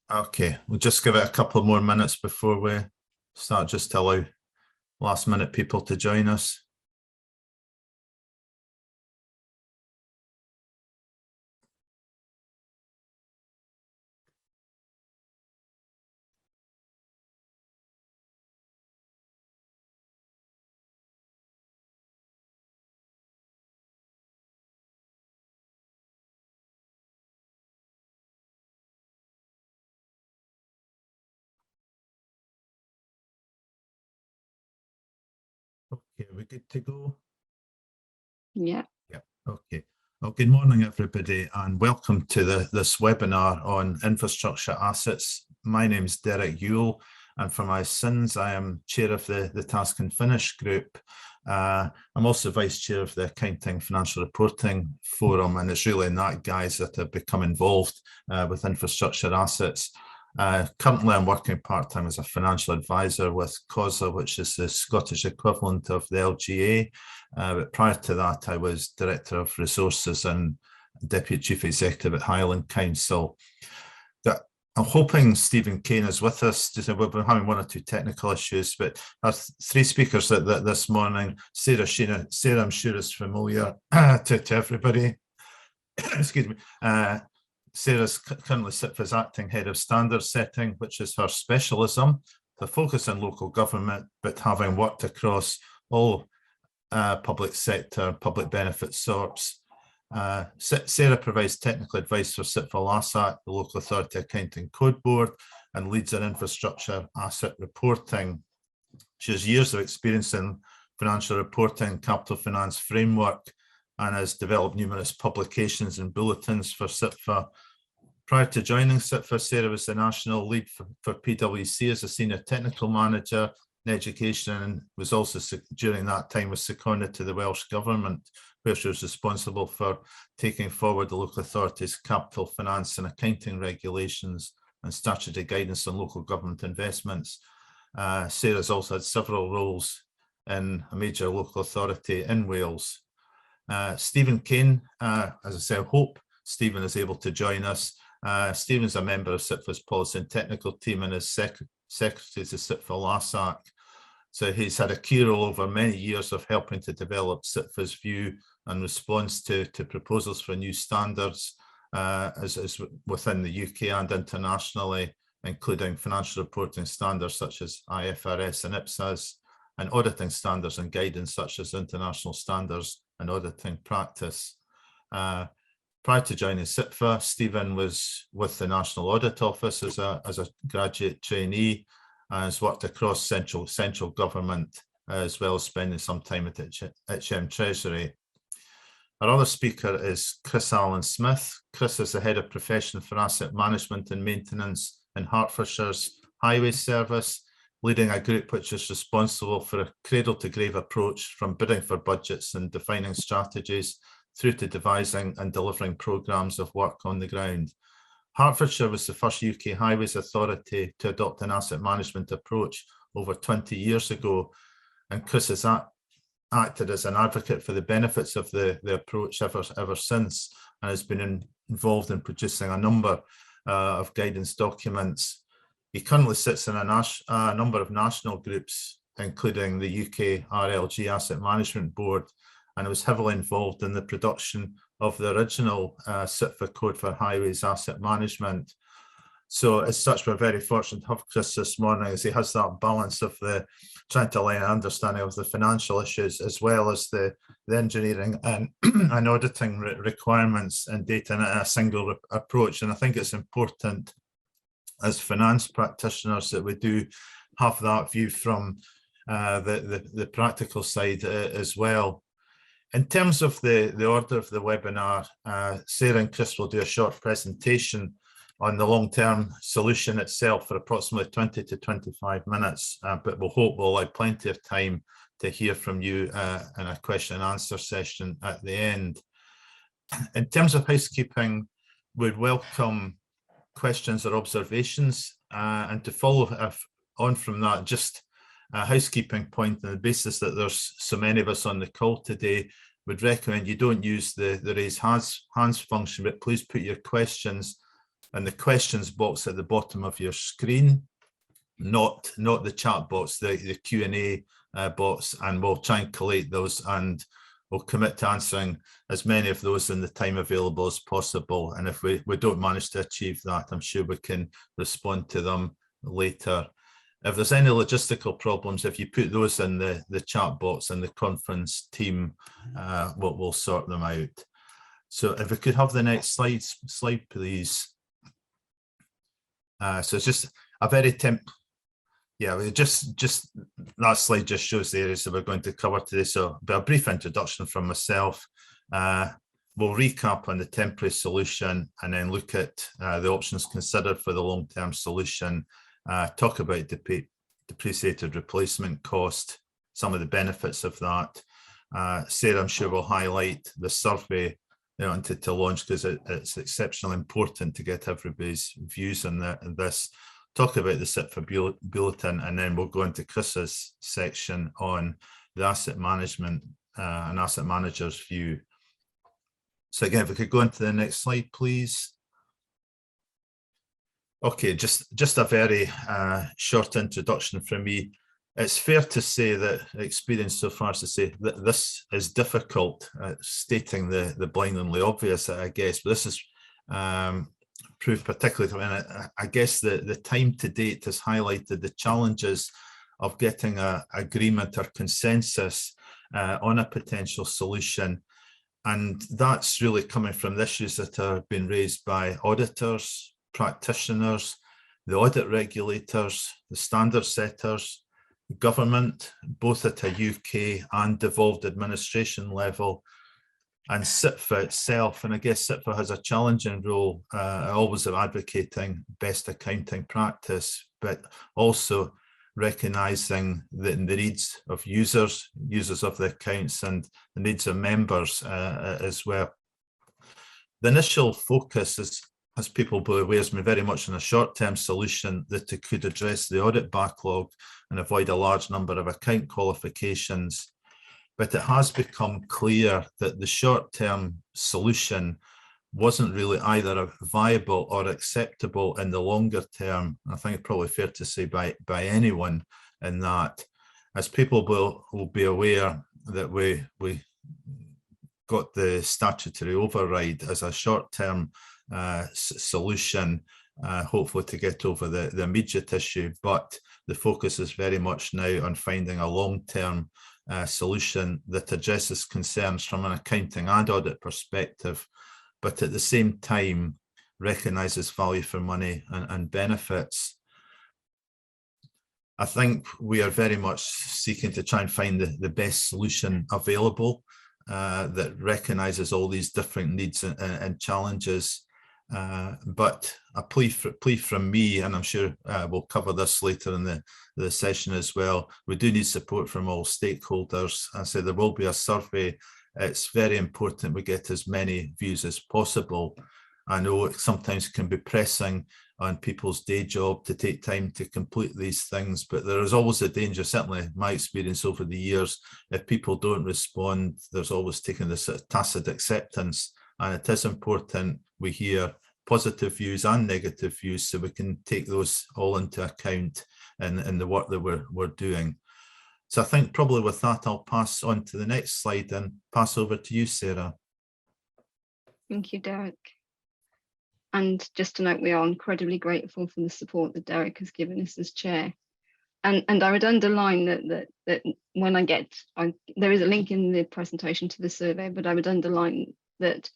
Okay, we'll just give it a couple more minutes before we start, just to allow last minute people to join us. Okay, are we good to go? Yeah. Yeah. Okay. Well, good morning, everybody, and welcome to this webinar on infrastructure assets. My name is Derek Yule, and for my sins, I am chair of the Task and Finish group. I'm also vice chair of the Accounting Financial Reporting Forum, and it's really in that guise that I've become involved with infrastructure assets. Currently, I'm working part-time as a financial advisor with COSA, which is the Scottish equivalent of the LGA. But prior to that, I was Director of Resources and Deputy Chief Executive at Highland Council. I'm hoping Stephen Kane is with us. We've been having one or two technical issues, but our three speakers this morning. Sarah, I'm sure is familiar to everybody. Excuse me. Sarah's currently SIPFA's acting head of standards setting, which is her specialism, to focus on local government, but having worked across all public sector, public benefit sorts. Sarah provides technical advice for SIPFA LASAC, the Local Authority Accounting Code Board, and leads on infrastructure asset reporting. She has years of experience in financial reporting, capital finance framework, and has developed numerous publications and bulletins for SIPFA. Prior to joining SIPFA, Sarah was the national lead for PwC as a senior technical manager in education, and was also, during that time, was seconded to the Welsh Government, where she was responsible for taking forward the local authority's capital finance and accounting regulations and statutory guidance on local government investments. Sarah's also had several roles in a major local authority in Wales. Stephen Kane, as I say, I hope Stephen is able to join us. Stephen's a member of SIPFA's policy and technical team and is secretary to SIPFA LASAC. So he's had a key role over many years of helping to develop SIPFA's view and response to proposals for new standards as within the UK and internationally, including financial reporting standards such as IFRS and IPSAS, and auditing standards and guidance such as international standards and auditing practice. Prior to joining SIPFA, Stephen was with the National Audit Office as a graduate trainee, and has worked across central government, as well as spending some time at HM Treasury. Our other speaker is Chris Allen Smith. Chris is the Head of Profession for Asset Management and Maintenance in Hertfordshire's Highway Service, leading a group which is responsible for a cradle-to-grave approach from bidding for budgets and defining strategies through to devising and delivering programmes of work on the ground. Hertfordshire was the first UK Highways Authority to adopt an asset management approach over 20 years ago, and Chris has acted as an advocate for the benefits of the approach ever since, and has been involved in producing a number of guidance documents. He currently sits in a number of national groups, including the UK RLG Asset Management Board, and was heavily involved in the production of the original SIPFA Code for Highways Asset Management. So as such, we're very fortunate to have Chris this morning, as he has that balance of the trying to align an understanding of the financial issues, as well as the engineering and, and auditing requirements and data in a single approach. And I think it's important as finance practitioners that we do have that view from the practical side as well. In terms of the order of the webinar, Sarah and Chris will do a short presentation on the long-term solution itself for approximately 20 to 25 minutes, but we'll allow plenty of time to hear from you in a question and answer session at the end. In terms of housekeeping, we'd welcome questions or observations, and to follow on from that, just a housekeeping point on the basis that there's so many of us on the call today, would recommend you don't use the raise hands function, but please put your questions and the questions box at the bottom of your screen, not the chat box, the Q&A box, and we'll try and collate those, and we'll commit to answering as many of those in the time available as possible. And if we don't manage to achieve that, I'm sure we can respond to them later. If there's any logistical problems, if you put those in the chat box, and the conference team will sort them out. So if we could have the next slide, please. So it's just a very just that slide just shows the areas that we're going to cover today. So a brief introduction from myself. We'll recap on the temporary solution, and then look at the options considered for the long-term solution. Talk about depreciated replacement cost, some of the benefits of that. Sarah, I'm sure, will highlight the survey they wanted to launch, because it's exceptionally important to get everybody's views on this. Talk about the SIPFA bulletin, and then we'll go into Chris's section on the asset management and asset manager's view. So again, if we could go into the next slide, please. Okay, just a very short introduction from me. It's fair to say that experience so far is to say that this is difficult, stating the blindingly obvious, I guess, but this is proved particularly when I guess the time to date has highlighted the challenges of getting an agreement or consensus on a potential solution. And that's really coming from the issues that have been raised by auditors, practitioners, the audit regulators, the standard setters, government, both at a UK and devolved administration level, and SIPFA itself. And I guess SIPFA has a challenging role, always of advocating best accounting practice, but also recognising the needs of users of the accounts, and the needs of members as well. The initial focus is, as people will be aware, has been very much on a short-term solution that could address the audit backlog and avoid a large number of account qualifications. But it has become clear that the short-term solution wasn't really either viable or acceptable in the longer term. I think it's probably fair to say by anyone in that, as people will be aware that we got the statutory override as a short-term solution, hopefully to get over the immediate issue, but the focus is very much now on finding a long-term solution that addresses concerns from an accounting and audit perspective, but at the same time recognises value for money and benefits. I think we are very much seeking to try and find the best solution available that recognises all these different needs and challenges. But a plea from me, and I'm sure we'll cover this later in the session as well, we do need support from all stakeholders. I say there will be a survey. It's very important we get as many views as possible. I know it sometimes can be pressing on people's day job to take time to complete these things, but there is always a danger, certainly my experience over the years, if people don't respond, there's always taken this sort of tacit acceptance. And it is important we hear positive views and negative views, so we can take those all into account in the work that we're doing. So I think probably with that, I'll pass on to the next slide and pass over to you, Sarah. Thank you, Derek. And just to note, we are incredibly grateful for the support that Derek has given us as chair. And I would underline that when there is a link in the presentation to the survey, but I would underline that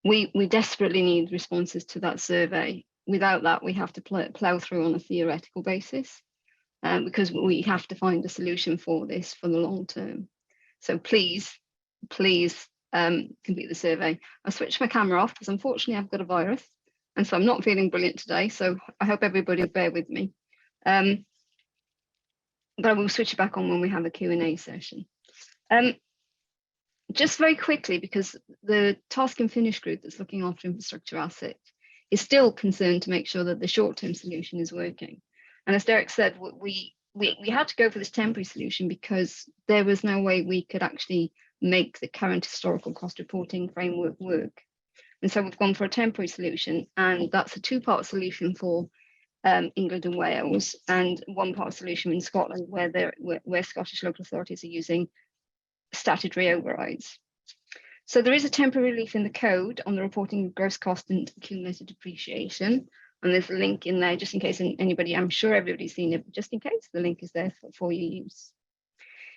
we desperately need responses to that survey. Without that, we have to plough through on a theoretical basis, because we have to find a solution for this for the long term. So please complete the survey. I switched my camera off because unfortunately I've got a virus, and so I'm not feeling brilliant today. So I hope everybody will bear with me. But I will switch it back on when we have a Q&A session. Just very quickly, because the task and finish group that's looking after infrastructure assets is still concerned to make sure that the short-term solution is working. And as Derek said, we had to go for this temporary solution because there was no way we could actually make the current historical cost reporting framework work. And so we've gone for a temporary solution, and that's a two-part solution for England and Wales, and one-part solution in Scotland, where Scottish local authorities are using statutory overrides. So there is a temporary relief in the code on the reporting of gross cost and accumulated depreciation. And there's a link in there just in case anybody, I'm sure everybody's seen it, but just in case, the link is there for your use.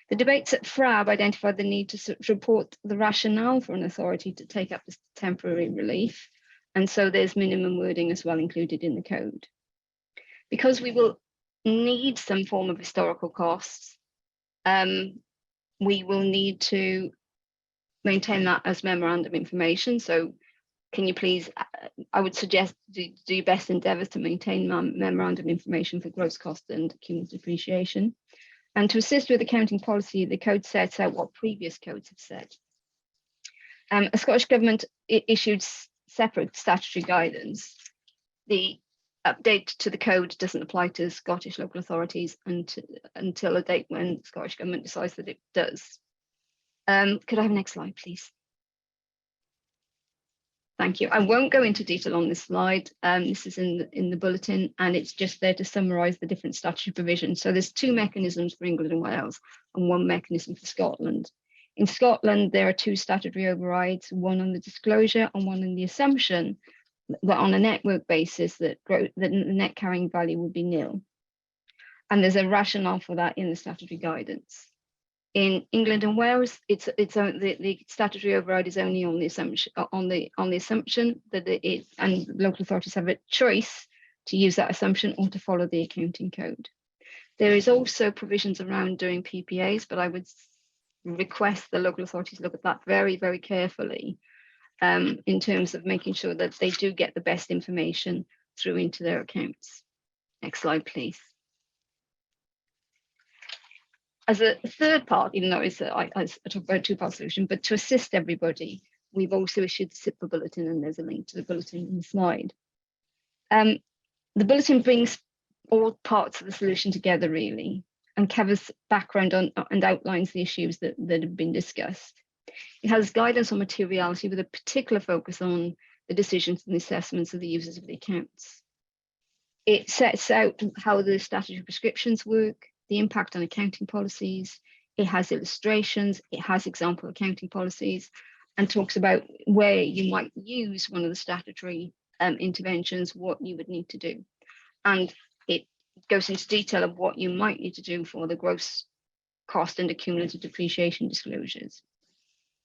The debates at FRAB identified the need to report the rationale for an authority to take up this temporary relief. And so there's minimum wording as well included in the code. Because we will need some form of historical costs, we will need to maintain that as memorandum information. So can you please, I would suggest do your best endeavours to maintain memorandum information for gross cost and cumulative depreciation. And to assist with accounting policy, the code sets out what previous codes have said. A Scottish Government issued separate statutory guidance. The update to the code doesn't apply to Scottish local authorities until a date when the Scottish Government decides that it does. Could I have the next slide, please? Thank you. I won't go into detail on this slide. This is in the bulletin, and it's just there to summarise the different statutory provisions. So there's two mechanisms for England and Wales and one mechanism for Scotland. In Scotland, there are two statutory overrides, one on the disclosure and one on the assumption that on a network basis that the net carrying value would be nil. And there's a rationale for that in the statutory guidance. In England and Wales, the statutory override is only on the assumption that and local authorities have a choice to use that assumption or to follow the accounting code. There is also provisions around doing PPAs, but I would request the local authorities look at that very, very carefully in terms of making sure that they do get the best information through into their accounts. Next slide, please. As a third part, even though I talk about a two-part solution, but to assist everybody, we've also issued the SIPA bulletin, and there's a link to the bulletin in the slide. The bulletin brings all parts of the solution together, really, and covers background on and outlines the issues that have been discussed. It has guidance on materiality with a particular focus on the decisions and the assessments of the users of the accounts. It sets out how the statutory prescriptions work, the impact on accounting policies. It has illustrations, it has example accounting policies, and talks about where you might use one of the statutory interventions, what you would need to do. And it goes into detail of what you might need to do for the gross cost and accumulated depreciation disclosures.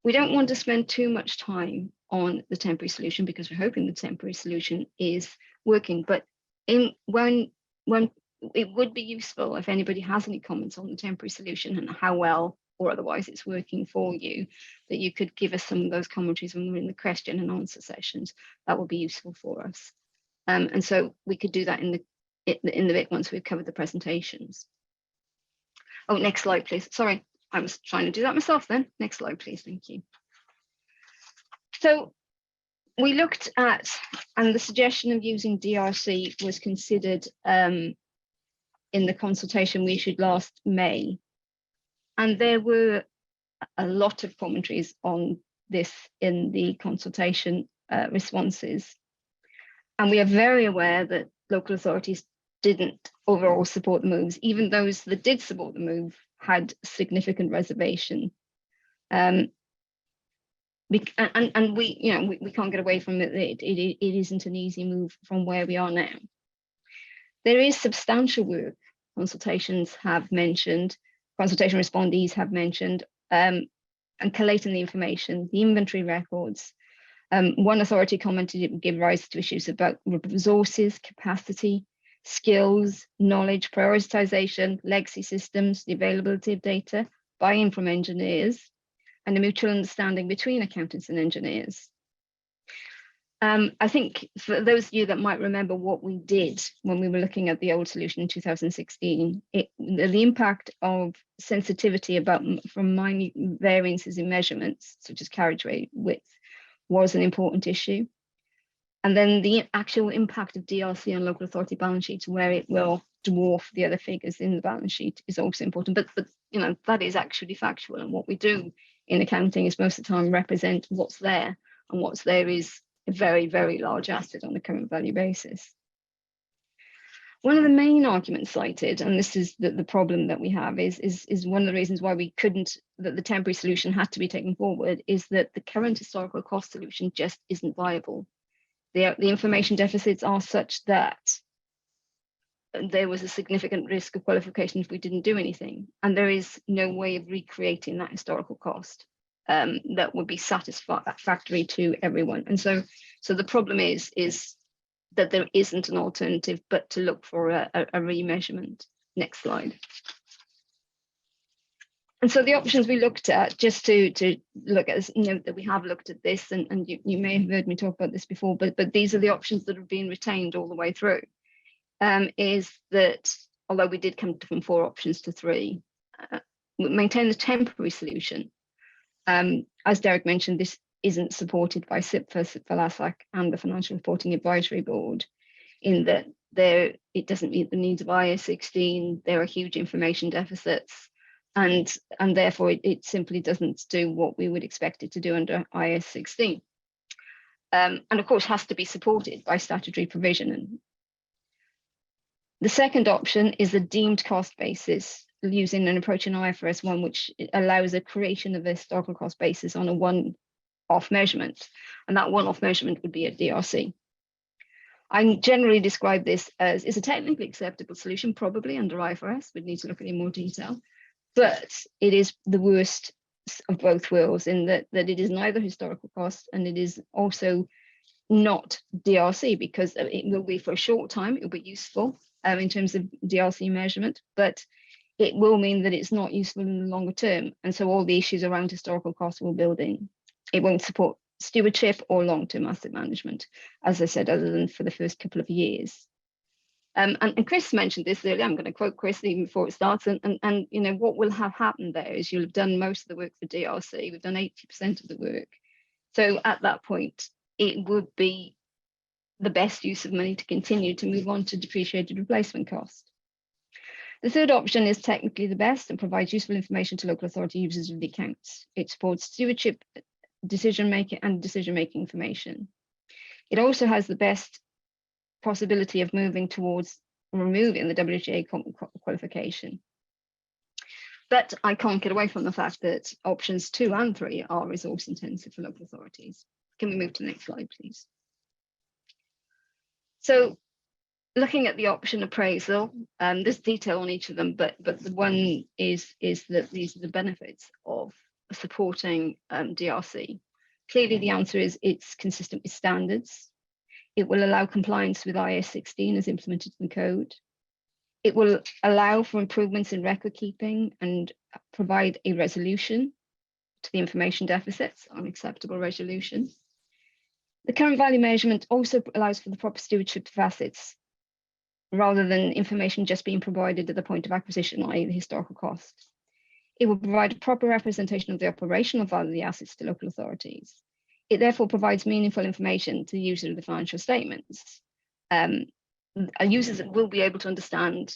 We don't want to spend too much time on the temporary solution because we're hoping the temporary solution is working, but when it would be useful if anybody has any comments on the temporary solution and how well or otherwise it's working for you, that you could give us some of those commentaries when we're in the question and answer sessions. That would be useful for us. And so we could do that in the bit once we've covered the presentations. Oh, next slide, please. Sorry, I was trying to do that myself then. Next slide, please. Thank you. So we looked at, and the suggestion of using DRC was considered in the consultation we issued last May. And there were a lot of commentaries on this in the consultation responses. And we are very aware that local authorities didn't overall support the moves. Even those that did support the move had significant reservation. And we can't get away from it. It isn't an easy move from where we are now. There is substantial work consultations have mentioned, consultation respondees have mentioned, and collating the information, the inventory records. One authority commented it would give rise to issues about resources, capacity, skills, knowledge, prioritization, legacy systems, the availability of data, buy-in from engineers, and a mutual understanding between accountants and engineers. I think for those of you that might remember what we did when we were looking at the old solution in 2016, the impact of sensitivity from minute variances in measurements, such as carriageway width, was an important issue. And then the actual impact of DRC on local authority balance sheets, where it will dwarf the other figures in the balance sheet, is also important. But that is actually factual. And what we do in accounting is most of the time represent what's there, and what's there is very, very large asset on a current value basis. One of the main arguments cited, and this is the problem that we have, is one of the reasons why we couldn't, that the temporary solution had to be taken forward, is that the current historical cost solution just isn't viable. The information deficits are such that there was a significant risk of qualification if we didn't do anything. And there is no way of recreating that historical cost that would be satisfactory to everyone. And so the problem is that there isn't an alternative but to look for a remeasurement. Next slide. And so the options we looked at, just to look at, that we have looked at this, and you may have heard me talk about this before, but these are the options that have been retained all the way through, is that although we did come from 4 options to 3, we maintain the temporary solution. As Derek mentioned, this isn't supported by SIPFA, SIPFA-LASAC, and the Financial Reporting Advisory Board, in that it doesn't meet the needs of IAS 16. There are huge information deficits, and therefore it simply doesn't do what we would expect it to do under IAS 16. And of course has to be supported by statutory provision. The second option is the deemed cost basis, using an approach in IFRS 1, which allows a creation of a historical cost basis on a one-off measurement. And that one-off measurement would be a DRC. I generally describe this as is a technically acceptable solution, probably under IFRS. We'd need to look at it in more detail. But it is the worst of both worlds, in that it is neither historical cost and it is also not DRC, because it will be for a short time, it will be useful in terms of DRC measurement, but it will mean that it's not useful in the longer term. And so all the issues around historical costs will build in. It won't support stewardship or long-term asset management, as I said, other than for the first couple of years. And Chris mentioned this earlier. I'm going to quote Chris even before it starts. And what will have happened there is you'll have done most of the work for DRC. We've done 80% of the work. So at that point, it would be the best use of money to continue to move on to depreciated replacement cost. The third option is technically the best and provides useful information to local authority users of the accounts. It supports stewardship, decision-making and decision-making information. It also has the best possibility of moving towards removing the WGA qualification. But I can't get away from the fact that options 2 and 3 are resource intensive for local authorities. Can we move to the next slide, please? So looking at the option appraisal, there's detail on each of them, but the one is that these are the benefits of supporting DRC. Clearly, the answer is it's consistent with standards. It will allow compliance with IAS 16 as implemented in the code. It will allow for improvements in record keeping and provide a resolution to the information deficits, an acceptable resolution. The current value measurement also allows for the proper stewardship of assets, rather than information just being provided at the point of acquisition, i.e. the historical cost. It will provide a proper representation of the operational value of the assets to local authorities. It therefore provides meaningful information to the user of the financial statements. Users will be able to understand,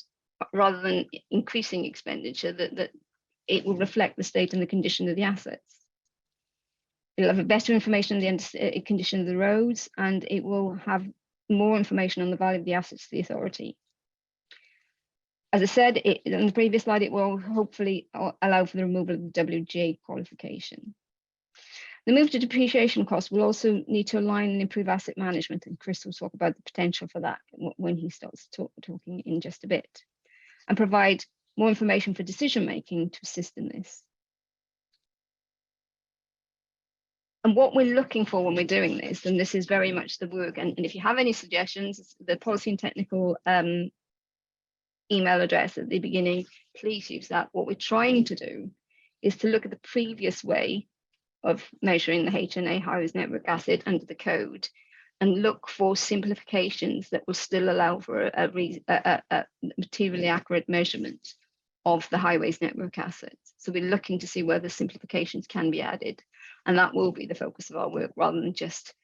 rather than increasing expenditure, that it will reflect the state and the condition of the assets. It'll have a better information on the condition of the roads, and it will have more information on the value of the assets to the authority. As I said in the previous slide, it will hopefully allow for the removal of the WGA qualification. The move to depreciation costs will also need to align and improve asset management, and Chris will talk about the potential for that when he starts talking in just a bit, and provide more information for decision making to assist in this. And what we're looking for when we're doing this, and this is very much the work, and if you have any suggestions, the policy and technical email address at the beginning, please use that. What we're trying to do is to look at the previous way of measuring the HNA, high-res network asset, under the code, and look for simplifications that will still allow for a materially accurate measurement of the highways network assets. So we're looking to see whether simplifications can be added, and that will be the focus of our work, rather than just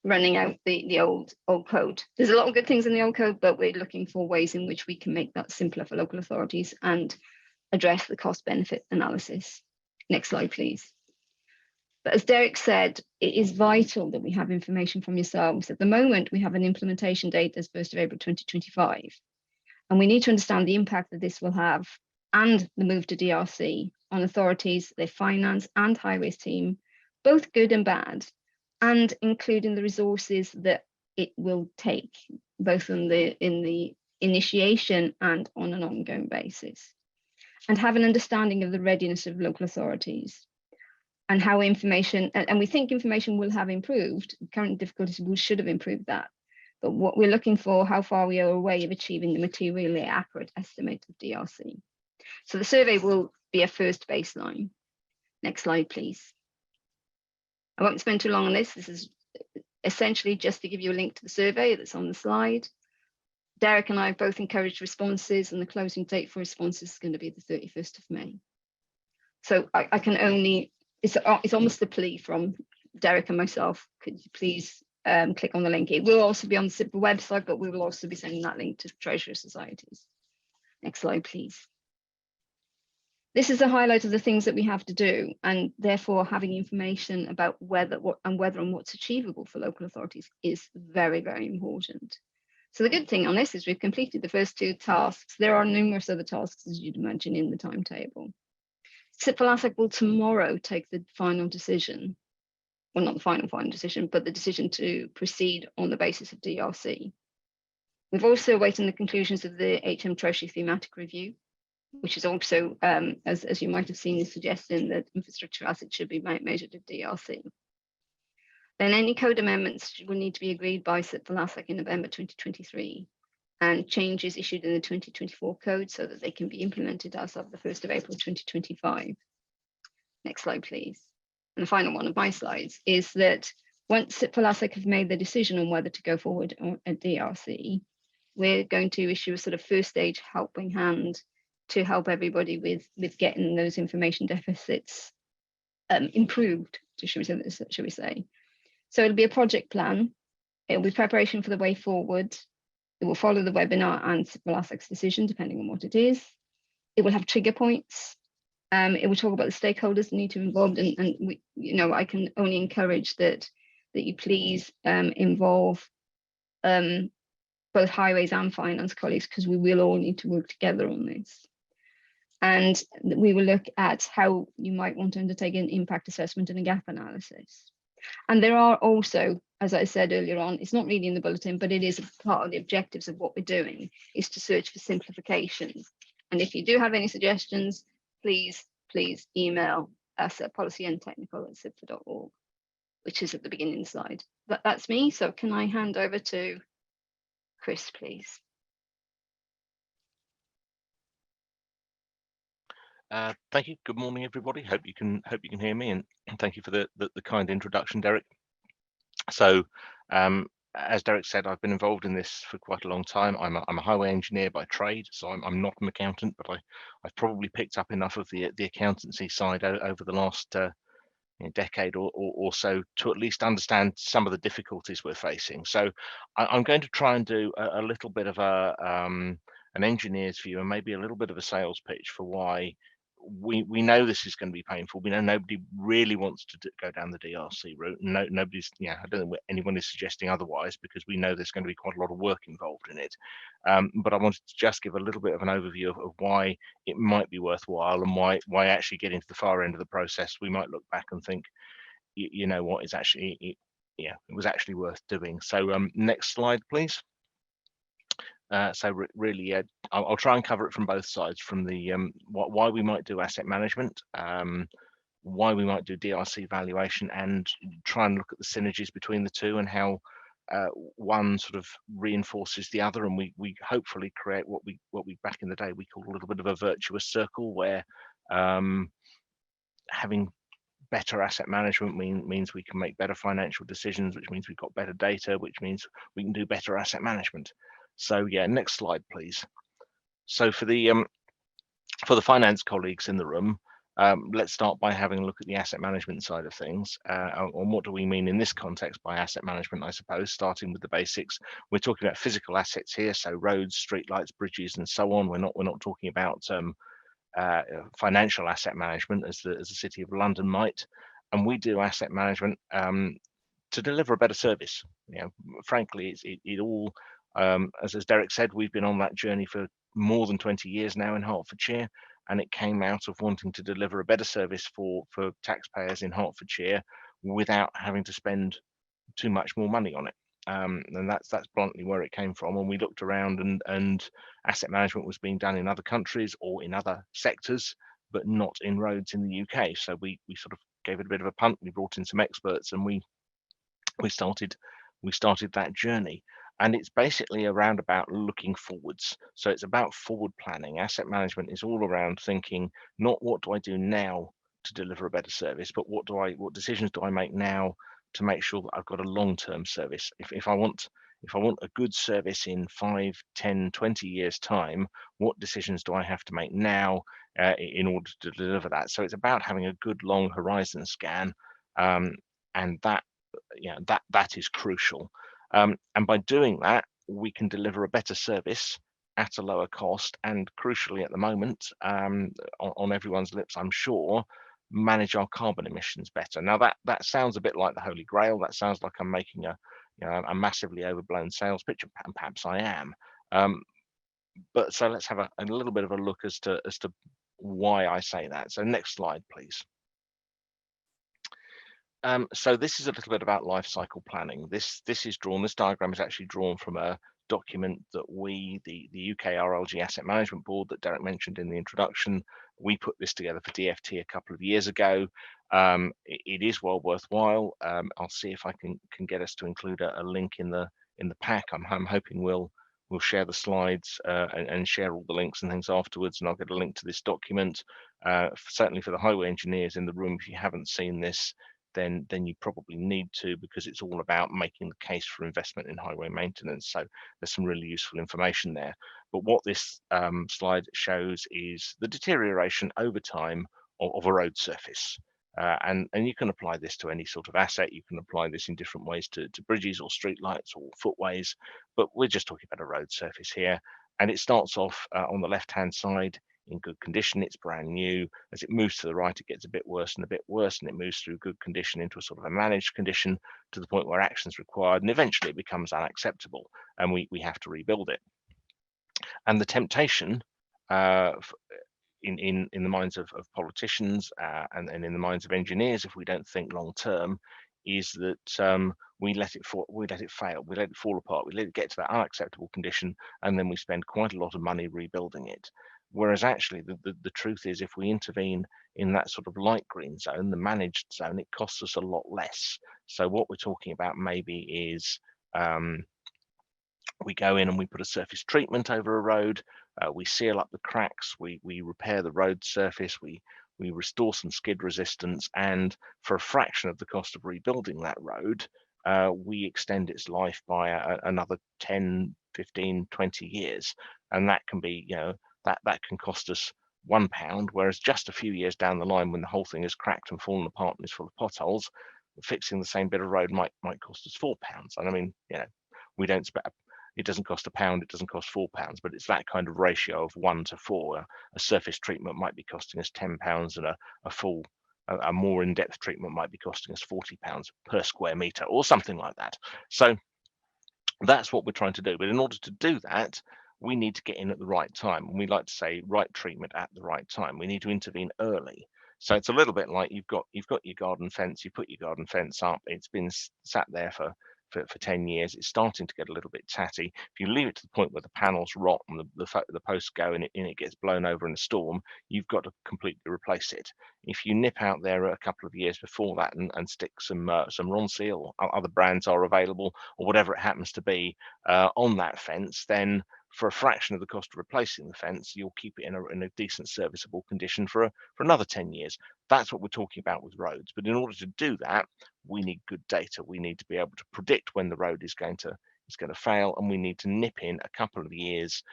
running out the old code. There's a lot of good things in the old code, but we're looking for ways in which we can make that simpler for local authorities and address the cost benefit analysis. Next slide, please. But as Derek said, it is vital that we have information from yourselves. At the moment, we have an implementation date as 1st of April 2025. And we need to understand the impact that this will have and the move to DRC on authorities, their finance and highways team, both good and bad, and including the resources that it will take, both in the initiation and on an ongoing basis, and have an understanding of the readiness of local authorities and how information, and we think information will have improved. Current difficulties should have improved that. But what we're looking for, how far we are away of achieving the materially accurate estimate of DRC. So the survey will be a first baseline. Next slide, please. I won't spend too long on this. This is essentially just to give you a link to the survey that's on the slide. Derek and I have both encouraged responses, and the closing date for responses is going to be the 31st of May. So I can only, it's almost a plea from Derek and myself. Could you please click on the link? It will also be on the SIPA website, but we will also be sending that link to Treasury Societies. Next slide, please. This is a highlight of the things that we have to do, and therefore having information about whether and what's achievable for local authorities is very, very important. So the good thing on this is we've completed the first 2 tasks. There are numerous other tasks, as you'd imagine, in the timetable. SIPA will tomorrow take the final decision, well, not the final decision, but the decision to proceed on the basis of DRC. We've also awaited the conclusions of the HM Treasury thematic review, which is also, as you might have seen, is suggesting that infrastructure assets should be measured at DRC. Then any code amendments will need to be agreed by SIPA in November 2023, and changes issued in the 2024 code so that they can be implemented as of the 1st of April 2025. Next slide, please. And the final one of my slides is that once SIPA have made the decision on whether to go forward at DRC, we're going to issue a sort of first stage helping hand to help everybody with getting those information deficits improved, should we say. So it'll be a project plan. It'll be preparation for the way forward. It will follow the webinar and SIPA decision, depending on what it is. It will have trigger points. It will talk about the stakeholders that need to be involved, and we, I can only encourage that you please involve both highways and finance colleagues, because we will all need to work together on this. And we will look at how you might want to undertake an impact assessment and a gap analysis. And there are also, as I said earlier on, it's not really in the bulletin, but it is a part of the objectives of what we're doing, is to search for simplification. And if you do have any suggestions, please email us at policyandtechnical@sipa.org, which is at the beginning slide. That's me. So can I hand over to Chris, please? Thank you. Good morning, everybody. Hope you can hear me, and thank you for the kind introduction, Derek. So, as Derek said, I've been involved in this for quite a long time. I'm a highway engineer by trade, so I'm not an accountant, but I've probably picked up enough of the accountancy side over the last decade or so to at least understand some of the difficulties we're facing. So, I'm going to try and do a little bit of an engineer's view and maybe a little bit of a sales pitch for why we know this is going to be painful. We know nobody really wants to go down the DRC route. Nobody's, I don't think anyone is suggesting otherwise, because we know there's going to be quite a lot of work involved in it. But I wanted to just give a little bit of an overview of why it might be worthwhile, and why actually getting to the far end of the process, we might look back and think, you know what, it's actually, it was actually worth doing. So next slide, please. So really, I'll try and cover it from both sides, from the why we might do asset management, why we might do DRC valuation, and try and look at the synergies between the two, and how one sort of reinforces the other, and we hopefully create what we back in the day we called a little bit of a virtuous circle, where having better asset management means we can make better financial decisions, which means we've got better data, which means we can do better asset management. So yeah, next slide, please. So for the finance colleagues in the room, let's start by having a look at the asset management side of things. And what do we mean in this context by asset management, I suppose, starting with the basics. We're talking about physical assets here, so roads, streetlights, bridges, and so on. We're not talking about financial asset management as the City of London might. and we do asset management to deliver a better service. Frankly, it all, as Derek said, we've been on that journey for more than 20 years now in Hertfordshire, and it came out of wanting to deliver a better service for taxpayers in Hertfordshire without having to spend too much more money on it. And that's bluntly where it came from. And we looked around, and asset management was being done in other countries or in other sectors, but not in roads in the UK. So we sort of gave it a bit of a punt. We brought in some experts, and we started that journey. And it's basically around about looking forwards. So it's about forward planning. Asset management is all around thinking, not what do I do now to deliver a better service, but what decisions do I make now to make sure that I've got a long-term service. If I want a good service in 5, 10, 20 years time, what decisions do I have to make now in order to deliver that? So it's about having a good long horizon scan, and that is crucial. And by doing that, we can deliver a better service at a lower cost, and crucially at the moment, on everyone's lips, I'm sure, manage our carbon emissions better. Now that sounds a bit like the Holy Grail. That sounds like I'm making a massively overblown sales pitch, and perhaps I am. But so let's have a little bit of a look as to why I say that. So next slide, please. So this is a little bit about life cycle planning. This diagram is actually drawn from a document that the UK RLG Asset Management Board that Derek mentioned in the introduction, we put this together for DFT a couple of years ago. It is well worthwhile. I'll see if I can get us to include a link in the pack. I'm hoping we'll share the slides and share all the links and things afterwards, and I'll get a link to this document. Certainly for the highway engineers in the room, if you haven't seen this, then you probably need to, because it's all about making the case for investment in highway maintenance. So there's some really useful information there. But what this slide shows is the deterioration over time of a road surface. And you can apply this to any sort of asset. You can apply this in different ways to bridges or streetlights or footways, but we're just talking about a road surface here. And it starts off on the left-hand side in good condition. It's brand new. As it moves to the right, it gets a bit worse, and it moves through good condition into a sort of a managed condition to the point where action is required, and eventually it becomes unacceptable, and we have to rebuild it. And the temptation in the minds of politicians and in the minds of engineers, if we don't think long term, is that we let it fail, we let it fall apart, we let it get to that unacceptable condition, and then we spend quite a lot of money rebuilding it. Whereas actually the truth is, if we intervene in that sort of light green zone, the managed zone, it costs us a lot less. So what we're talking about maybe is we go in and we put a surface treatment over a road, we seal up the cracks, we repair the road surface, we restore some skid resistance, and for a fraction of the cost of rebuilding that road, we extend its life by another 10, 15, 20 years. And that can be, that can cost us £1, whereas just a few years down the line, when the whole thing is cracked and fallen apart and is full of potholes, fixing the same bit of road might cost us £4. And I mean, we don't spend, it doesn't cost £1, it doesn't cost £4, but it's that kind of ratio of 1 to 4. A surface treatment might be costing us £10, and a more in-depth treatment might be costing us £40 per square meter or something like that. So that's what we're trying to do. But in order to do that, we need to get in at the right time. And we like to say right treatment at the right time. We need to intervene early. So it's a little bit like you've got your garden fence, you put your garden fence up, it's been sat there for 10 years, it's starting to get a little bit tatty. If you leave it to the point where the panels rot and the posts go and it gets blown over in a storm, you've got to completely replace it. If you nip out there a couple of years before that and stick some Ronseal or other brands are available, or whatever it happens to be, on that fence, then for a fraction of the cost of replacing the fence, you'll keep it in a decent serviceable condition for another 10 years. That's what we're talking about with roads. But in order to do that, we need good data. We need to be able to predict when the road is going to fail, and we need to nip in a couple of years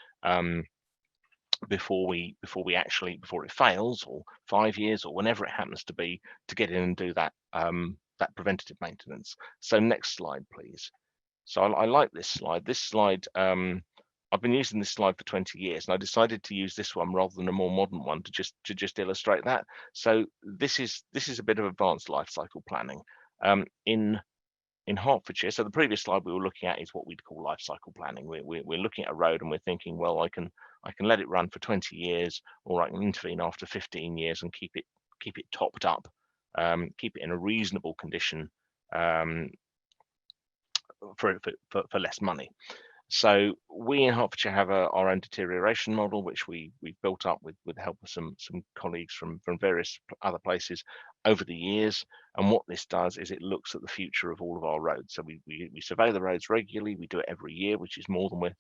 before it fails, or 5 years, or whenever it happens to be, to get in and do that preventative maintenance. So next slide, please. So I like this slide. This slide I've been using this slide for 20 years, and I decided to use this one rather than a more modern one to just illustrate that. So this is a bit of advanced life cycle planning. In Hertfordshire, so the previous slide we were looking at is what we'd call life cycle planning. We're looking at a road and we're thinking, well, I can let it run for 20 years, or I can intervene after 15 years and keep it topped up, keep it in a reasonable condition for less money. So we in Hertfordshire have our own deterioration model, which we've built up with the help of some colleagues from various other places over the years. And what this does is it looks at the future of all of our roads. So we survey the roads regularly. We do it every year, which is more than we're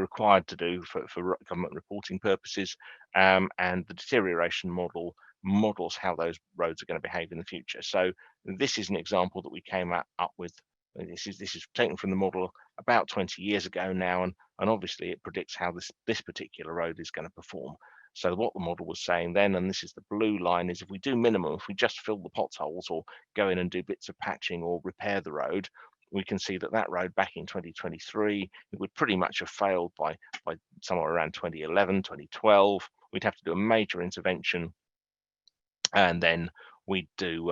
required to do for government reporting purposes. And the deterioration model models how those roads are going to behave in the future. So this is an example that we came up with. This is taken from the model about 20 years ago now, and obviously it predicts how this particular road is going to perform. So what the model was saying then, and this is the blue line, is if we do minimum, if we just fill the potholes or go in and do bits of patching or repair the road, we can see that road back in 2023, it would pretty much have failed by somewhere around 2011, 2012. We'd have to do a major intervention, and then we'd do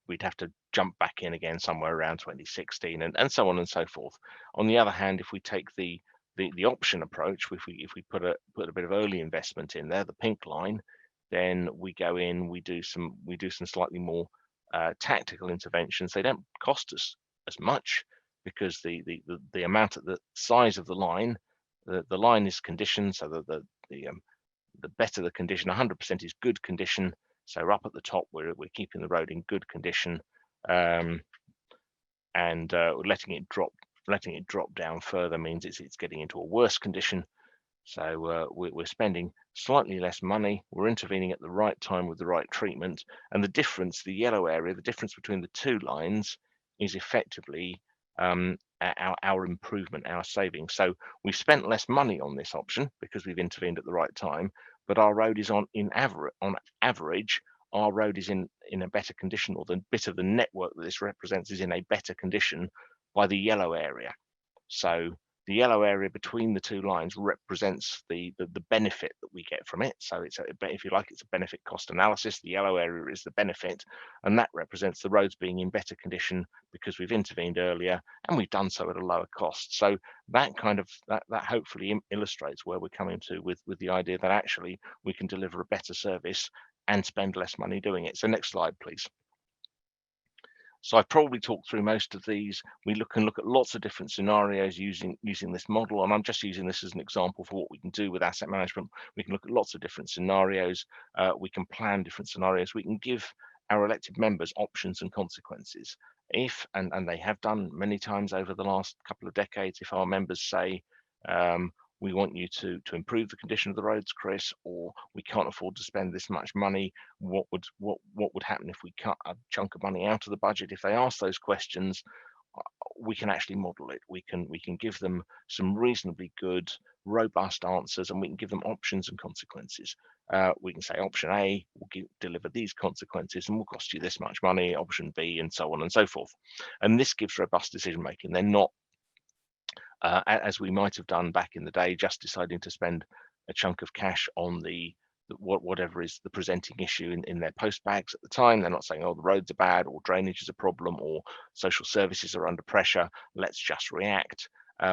we'd have to jump back in again somewhere around 2016, and so on and so forth. On the other hand, if we take the option approach, if we put a bit of early investment in there, the pink line, then we go in, we do some slightly more tactical interventions. They don't cost us as much because the amount of the size of the line, the line is conditioned, so the better the condition, 100% is good condition. So up at the top, we're keeping the road in good condition, and letting it drop down further means it's getting into a worse condition. So we're spending slightly less money. We're intervening at the right time with the right treatment, and the difference, the yellow area, the difference between the two lines is effectively our improvement, our savings. So we've spent less money on this option because we've intervened at the right time, but our road is on average, our road is in a better condition, or the bit of the network that this represents is in a better condition by the yellow area. So the yellow area between the two lines represents the benefit that we get from it. So it's if you like, it's a benefit cost analysis. The yellow area is the benefit, and that represents the roads being in better condition because we've intervened earlier and we've done so at a lower cost. So that hopefully illustrates where we're coming to with the idea that actually we can deliver a better service and spend less money doing it. So next slide, please. So I've probably talked through most of these. We can look at lots of different scenarios using this model, and I'm just using this as an example for what we can do with asset management. We can look at lots of different scenarios. We can plan different scenarios. We can give our elected members options and consequences. If, and they have done many times over the last couple of decades, if our members say, we want you to improve the condition of the roads, Chris, or we can't afford to spend this much money, what would happen if we cut a chunk of money out of the budget? If they ask those questions, we can actually model it. We can give them some reasonably good, robust answers, and we can give them options and consequences. We can say option A will deliver these consequences and will cost you this much money, option B, and so on and so forth. And this gives robust decision making. They're not as we might have done back in the day, just deciding to spend a chunk of cash on whatever is the presenting issue in their post bags at the time. They're not saying, oh, the roads are bad, or drainage is a problem, or social services are under pressure, let's just react.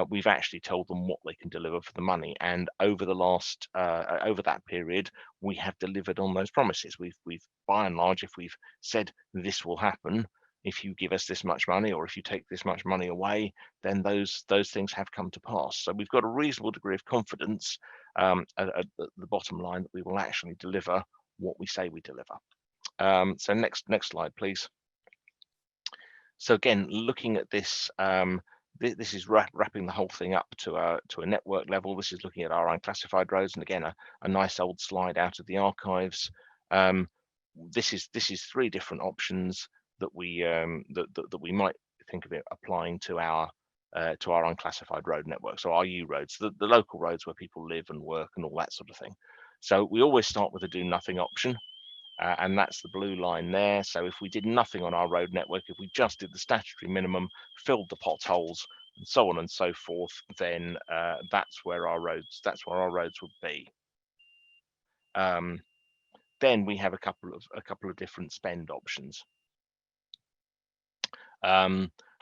We've actually told them what they can deliver for the money, and over that period, we have delivered on those promises. We've by and large, if we've said this will happen, if you give us this much money, or if you take this much money away, then those things have come to pass. So we've got a reasonable degree of confidence at the bottom line that we will actually deliver what we say we deliver. So next slide, please. So again, looking at this, this is wrapping the whole thing up to a network level. This is looking at our unclassified roads, and again, a nice old slide out of the archives. This is three different options that we might think of it applying to our unclassified road network. So our U roads, the local roads where people live and work and all that sort of thing. So we always start with a do nothing option, and that's the blue line there. So if we did nothing on our road network, if we just did the statutory minimum, filled the potholes, and so on and so forth, then that's where our roads would be. Then we have a couple of different spend options.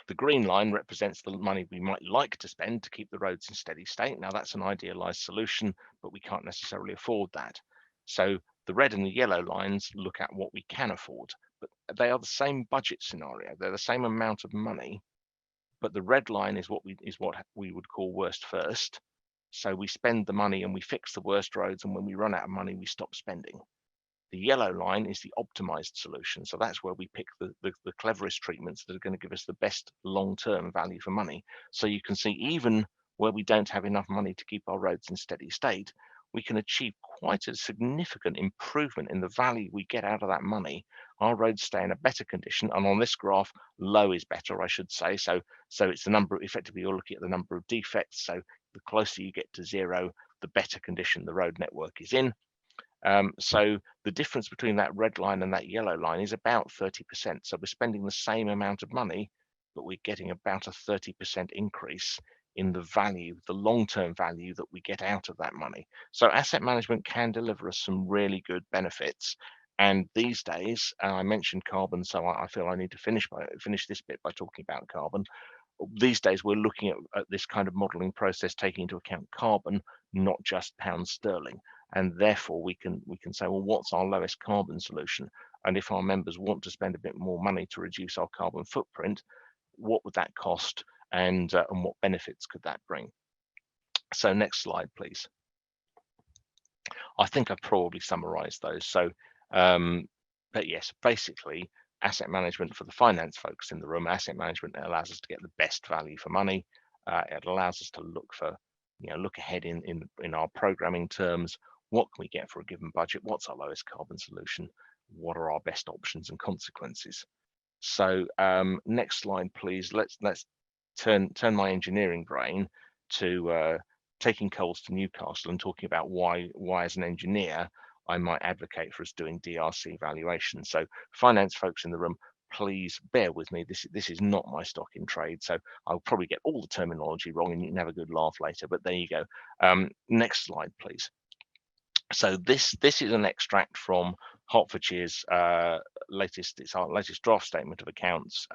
The green line represents the money we might like to spend to keep the roads in steady state. Now that's an idealized solution, but we can't necessarily afford that. So the red and the yellow lines look at what we can afford, but they are the same budget scenario. They're the same amount of money, but the red line is what we would call worst first. So we spend the money and we fix the worst roads, and when we run out of money, we stop spending. The yellow line is the optimized solution. So that's where we pick the cleverest treatments that are going to give us the best long-term value for money. So you can see, even where we don't have enough money to keep our roads in steady state, we can achieve quite a significant improvement in the value we get out of that money. Our roads stay in a better condition, and on this graph, low is better, I should say. So it's the number, effectively you're looking at the number of defects. So the closer you get to zero, the better condition the road network is in. So the difference between that red line and that yellow line is about 30%. So we're spending the same amount of money, but we're getting about a 30% increase in the value, the long-term value that we get out of that money. So asset management can deliver us some really good benefits. And these days, I mentioned carbon, so I feel I need to finish this bit by talking about carbon. These days, we're looking at this kind of modelling process, taking into account carbon, not just pounds sterling. And therefore, we can say, well, what's our lowest carbon solution? And if our members want to spend a bit more money to reduce our carbon footprint, what would that cost, and what benefits could that bring? So next slide, please. I think I've probably summarised those. So, but yes, basically, asset management for the finance folks in the room. Asset management allows us to get the best value for money. It allows us to look ahead in our programming terms. What can we get for a given budget? What's our lowest carbon solution? What are our best options and consequences? So next slide, please. Let's turn my engineering brain to taking coals to Newcastle and talking about why as an engineer I might advocate for us doing DRC valuation. So finance folks in the room, please bear with me. This is not my stock in trade, so I'll probably get all the terminology wrong, and you can have a good laugh later. But there you go. Next slide, please. So this is an extract from Hertfordshire's latest draft statement of accounts,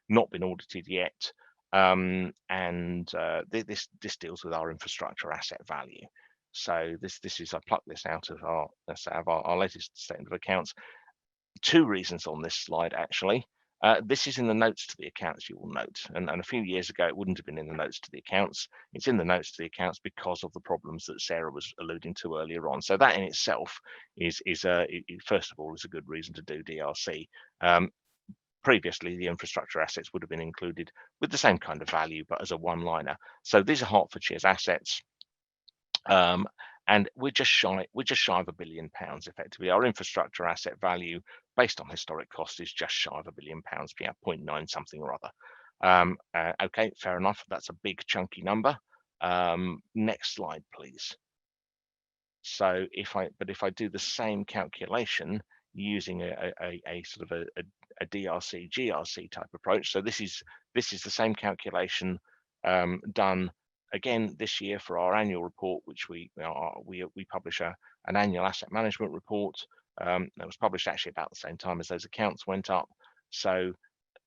not been audited yet, and this deals with our infrastructure asset value. So this is, I plucked this out of our latest statement of accounts. Two reasons on this slide, actually. This is in the notes to the accounts, you will note, and a few years ago it wouldn't have been in the notes to the accounts. It's in the notes to the accounts because of the problems that Sarah was alluding to earlier on. So that in itself is first of all, is a good reason to do DRC. Previously, the infrastructure assets would have been included with the same kind of value, but as a one-liner. So these are Hertfordshire's assets. And we're just shy of £1 billion effectively. Our infrastructure asset value based on historic cost is just shy of £1 billion, 0.9 something or other. Okay, fair enough. That's a big chunky number. Next slide, please. So if I do the same calculation using a sort of a DRC GRC type approach, so this is the same calculation done again this year for our annual report, which we publish an annual asset management report that was published actually about the same time as those accounts went up. So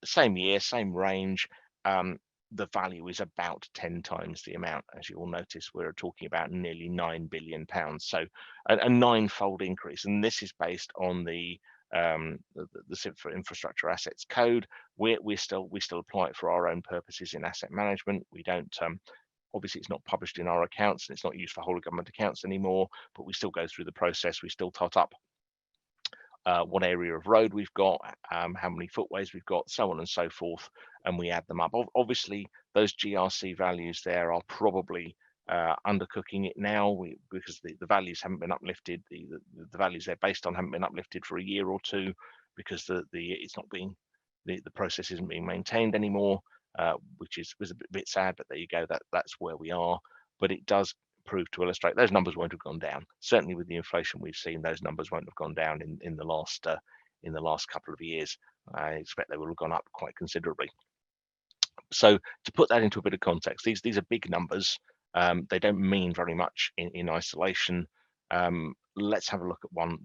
same year, same range. The value is about 10 times the amount. As you all notice, we're talking about nearly £9 billion. So a ninefold increase, and this is based on the infrastructure assets code. We still apply it for our own purposes in asset management. We don't. Obviously, it's not published in our accounts and it's not used for whole of government accounts anymore, but we still go through the process. We still tot up what area of road we've got, how many footways we've got, so on and so forth, and we add them up. Obviously, those GRC values there are probably undercooking it now because the values haven't been uplifted. The values they're based on haven't been uplifted for a year or two because it's not being the process isn't being maintained anymore. Which was a bit sad, but there you go. That's where we are. But it does prove to illustrate those numbers won't have gone down. Certainly, with the inflation we've seen, those numbers won't have gone down in the last couple of years. I expect they will have gone up quite considerably. So to put that into a bit of context, these are big numbers. They don't mean very much in isolation. Let's have a look at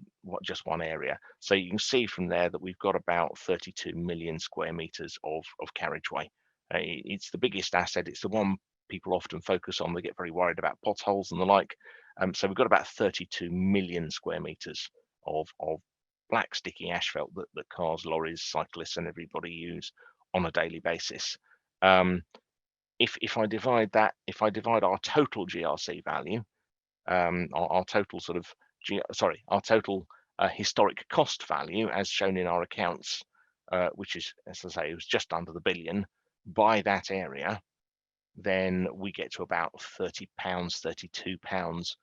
just one area. So you can see from there that we've got about 32 million square meters of carriageway. It's the biggest asset. It's the one people often focus on. They get very worried about potholes and the like. So we've got about 32 million square meters of black sticky asphalt that cars, lorries, cyclists, and everybody use on a daily basis. If I divide our total GRC value, our total sort of our total historic cost value, as shown in our accounts, which is, as I say, it was just under the billion, by that area, then we get to about £30, £32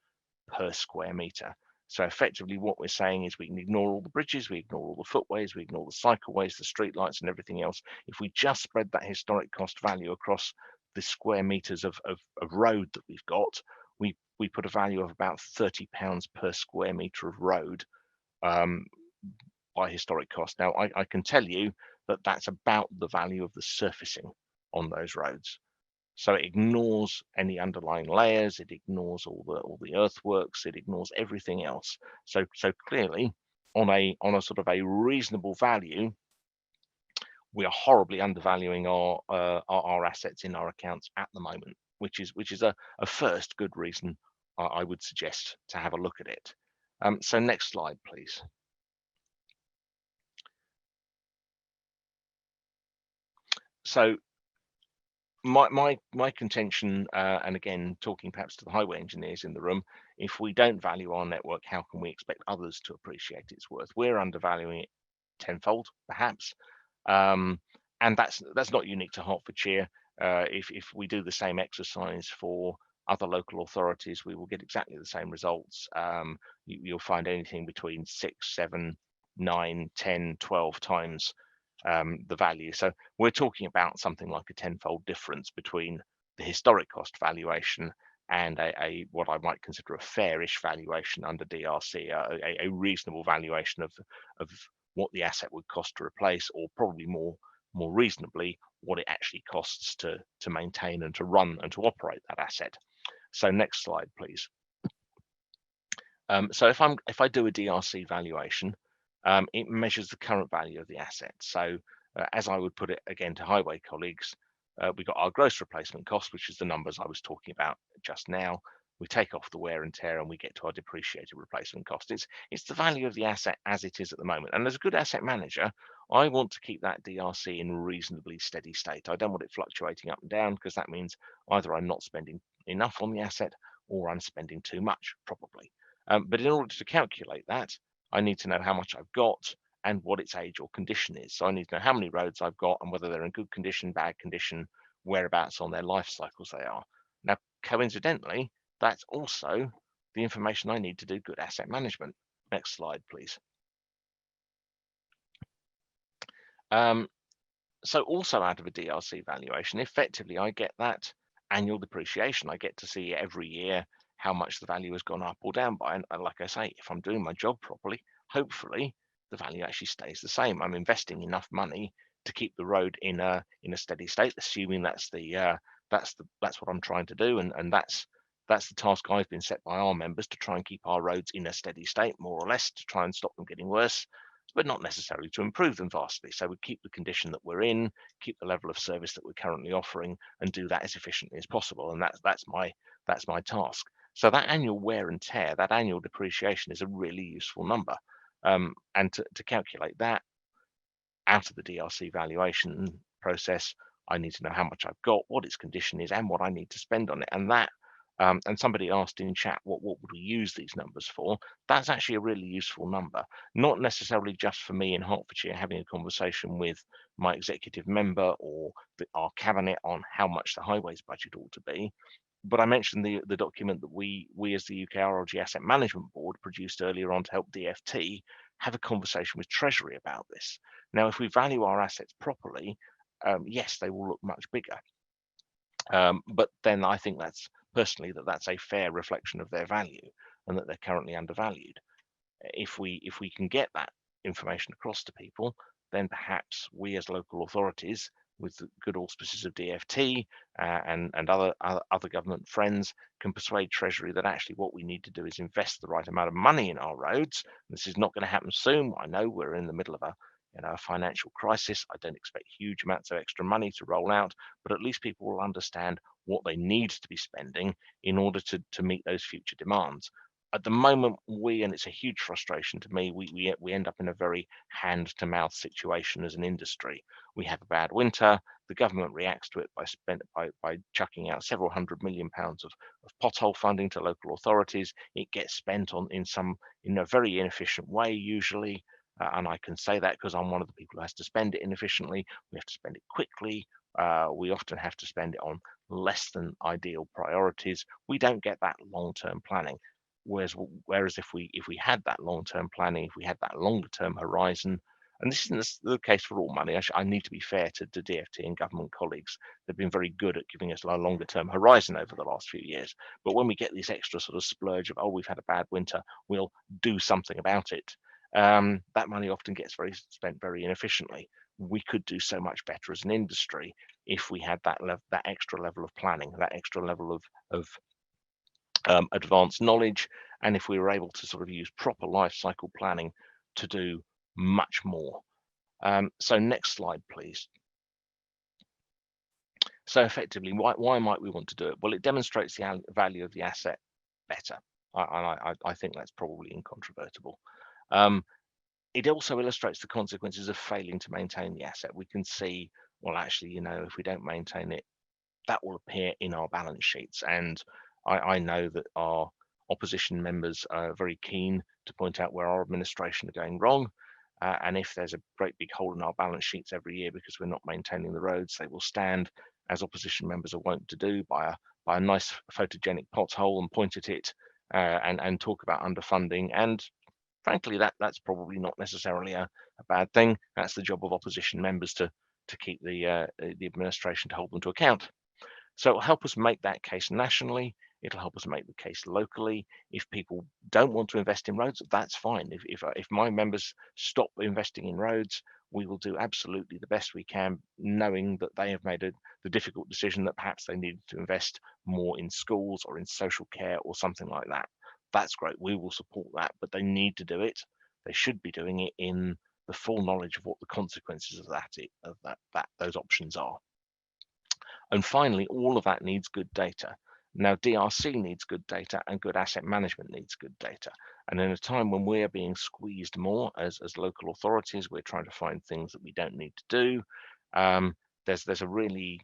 per square meter. So effectively what we're saying is we can ignore all the bridges, we ignore all the footways, we ignore the cycleways, the streetlights and everything else. If we just spread that historic cost value across the square meters of road that we've got, we put a value of about £30 per square meter of road by historic cost. Now I can tell you that that's about the value of the surfacing on those roads. So it ignores any underlying layers, it ignores all the earthworks, it ignores everything else. So clearly, on a sort of a reasonable value, we are horribly undervaluing our assets in our accounts at the moment, which is a first good reason I would suggest to have a look at it. So next slide, please. So my contention, and again, talking perhaps to the highway engineers in the room, if we don't value our network, how can we expect others to appreciate its worth? We're undervaluing it tenfold, perhaps, and that's not unique to Hertfordshire. If we do the same exercise for other local authorities, we will get exactly the same results. You'll find anything between 6, 7, 9, 10, 12 times the value. So we're talking about something like a tenfold difference between the historic cost valuation and a what I might consider a fairish valuation under DRC, a reasonable valuation of what the asset would cost to replace, or probably more reasonably what it actually costs to maintain and to run and to operate that asset. So next slide, please. So if I do a DRC valuation, it measures the current value of the asset. So as I would put it again to highway colleagues, we got our gross replacement cost, which is the numbers I was talking about just now. We take off the wear and tear and we get to our depreciated replacement cost. It's the value of the asset as it is at the moment. And as a good asset manager, I want to keep that DRC in reasonably steady state. I don't want it fluctuating up and down, because that means either I'm not spending enough on the asset or I'm spending too much, probably. But in order to calculate that, I need to know how much I've got and what its age or condition is. So I need to know how many roads I've got and whether they're in good condition, bad condition, whereabouts on their life cycles they are. Now, coincidentally, that's also the information I need to do good asset management. Next slide, please. So also out of a DRC valuation, effectively, I get that annual depreciation. I get to see every year how much the value has gone up or down by. And like I say, if I'm doing my job properly, hopefully the value actually stays the same. I'm investing enough money to keep the road in a steady state, assuming that's what I'm trying to do, and that's the task I've been set by our members, to try and keep our roads in a steady state, more or less, to try and stop them getting worse, but not necessarily to improve them vastly. So we keep the condition that we're in, keep the level of service that we're currently offering, and do that as efficiently as possible. And that's my task. So that annual wear and tear, that annual depreciation, is a really useful number. And to calculate that out of the DRC valuation process, I need to know how much I've got, what its condition is, and what I need to spend on it. And that, and somebody asked in chat, what would we use these numbers for? That's actually a really useful number, not necessarily just for me in Hertfordshire having a conversation with my executive member or our cabinet on how much the highways budget ought to be. But I mentioned the document that we as the UK RLG Asset Management Board produced earlier on to help DFT have a conversation with Treasury about this. Now, if we value our assets properly, yes, they will look much bigger. But then I think that's a fair reflection of their value, and that they're currently undervalued. If we can get that information across to people, then perhaps we as local authorities with the good auspices of DFT and other government friends, can persuade Treasury that actually what we need to do is invest the right amount of money in our roads. This is not going to happen soon. I know we're in the middle of a financial crisis. I don't expect huge amounts of extra money to roll out, but at least people will understand what they need to be spending in order to meet those future demands. At the moment, and it's a huge frustration to me, we end up in a very hand-to-mouth situation as an industry. We have a bad winter. The government reacts to it by chucking out several £100 million of pothole funding to local authorities. It gets spent in a very inefficient way usually, and I can say that because I'm one of the people who has to spend it inefficiently. We have to spend it quickly. We often have to spend it on less than ideal priorities. We don't get that long-term planning. Whereas if we had that long-term planning, if we had that longer-term horizon, and this isn't the case for all money. I need to be fair to DFT and government colleagues. They've been very good at giving us a longer-term horizon over the last few years. But when we get this extra sort of splurge of, oh, we've had a bad winter, we'll do something about it. That money often gets spent very inefficiently. We could do so much better as an industry if we had that extra level of planning, that extra level of advanced knowledge, and if we were able to sort of use proper life cycle planning to do much more. So next slide, please. So effectively, why might we want to do it? Well, it demonstrates the value of the asset better. I think that's probably incontrovertible. It also illustrates the consequences of failing to maintain the asset. We can see, well, actually, if we don't maintain it, that will appear in our balance sheets. And I know that our opposition members are very keen to point out where our administration are going wrong. And if there's a great big hole in our balance sheets every year because we're not maintaining the roads, they will stand, as opposition members are wont to do, by a nice photogenic pothole and point at it and talk about underfunding. And frankly, that's probably not necessarily a bad thing. That's the job of opposition members to keep the administration, to hold them to account. So it'll help us make that case nationally. It'll help us make the case locally. If people don't want to invest in roads, that's fine. If my members stop investing in roads, we will do absolutely the best we can, knowing that they have made the difficult decision that perhaps they needed to invest more in schools or in social care or something like that. That's great. We will support that, but they need to do it. They should be doing it in the full knowledge of what the consequences of those options are. And finally, all of that needs good data. Now, DRC needs good data and good asset management needs good data. And in a time when we're being squeezed more as local authorities, we're trying to find things that we don't need to do. There's a really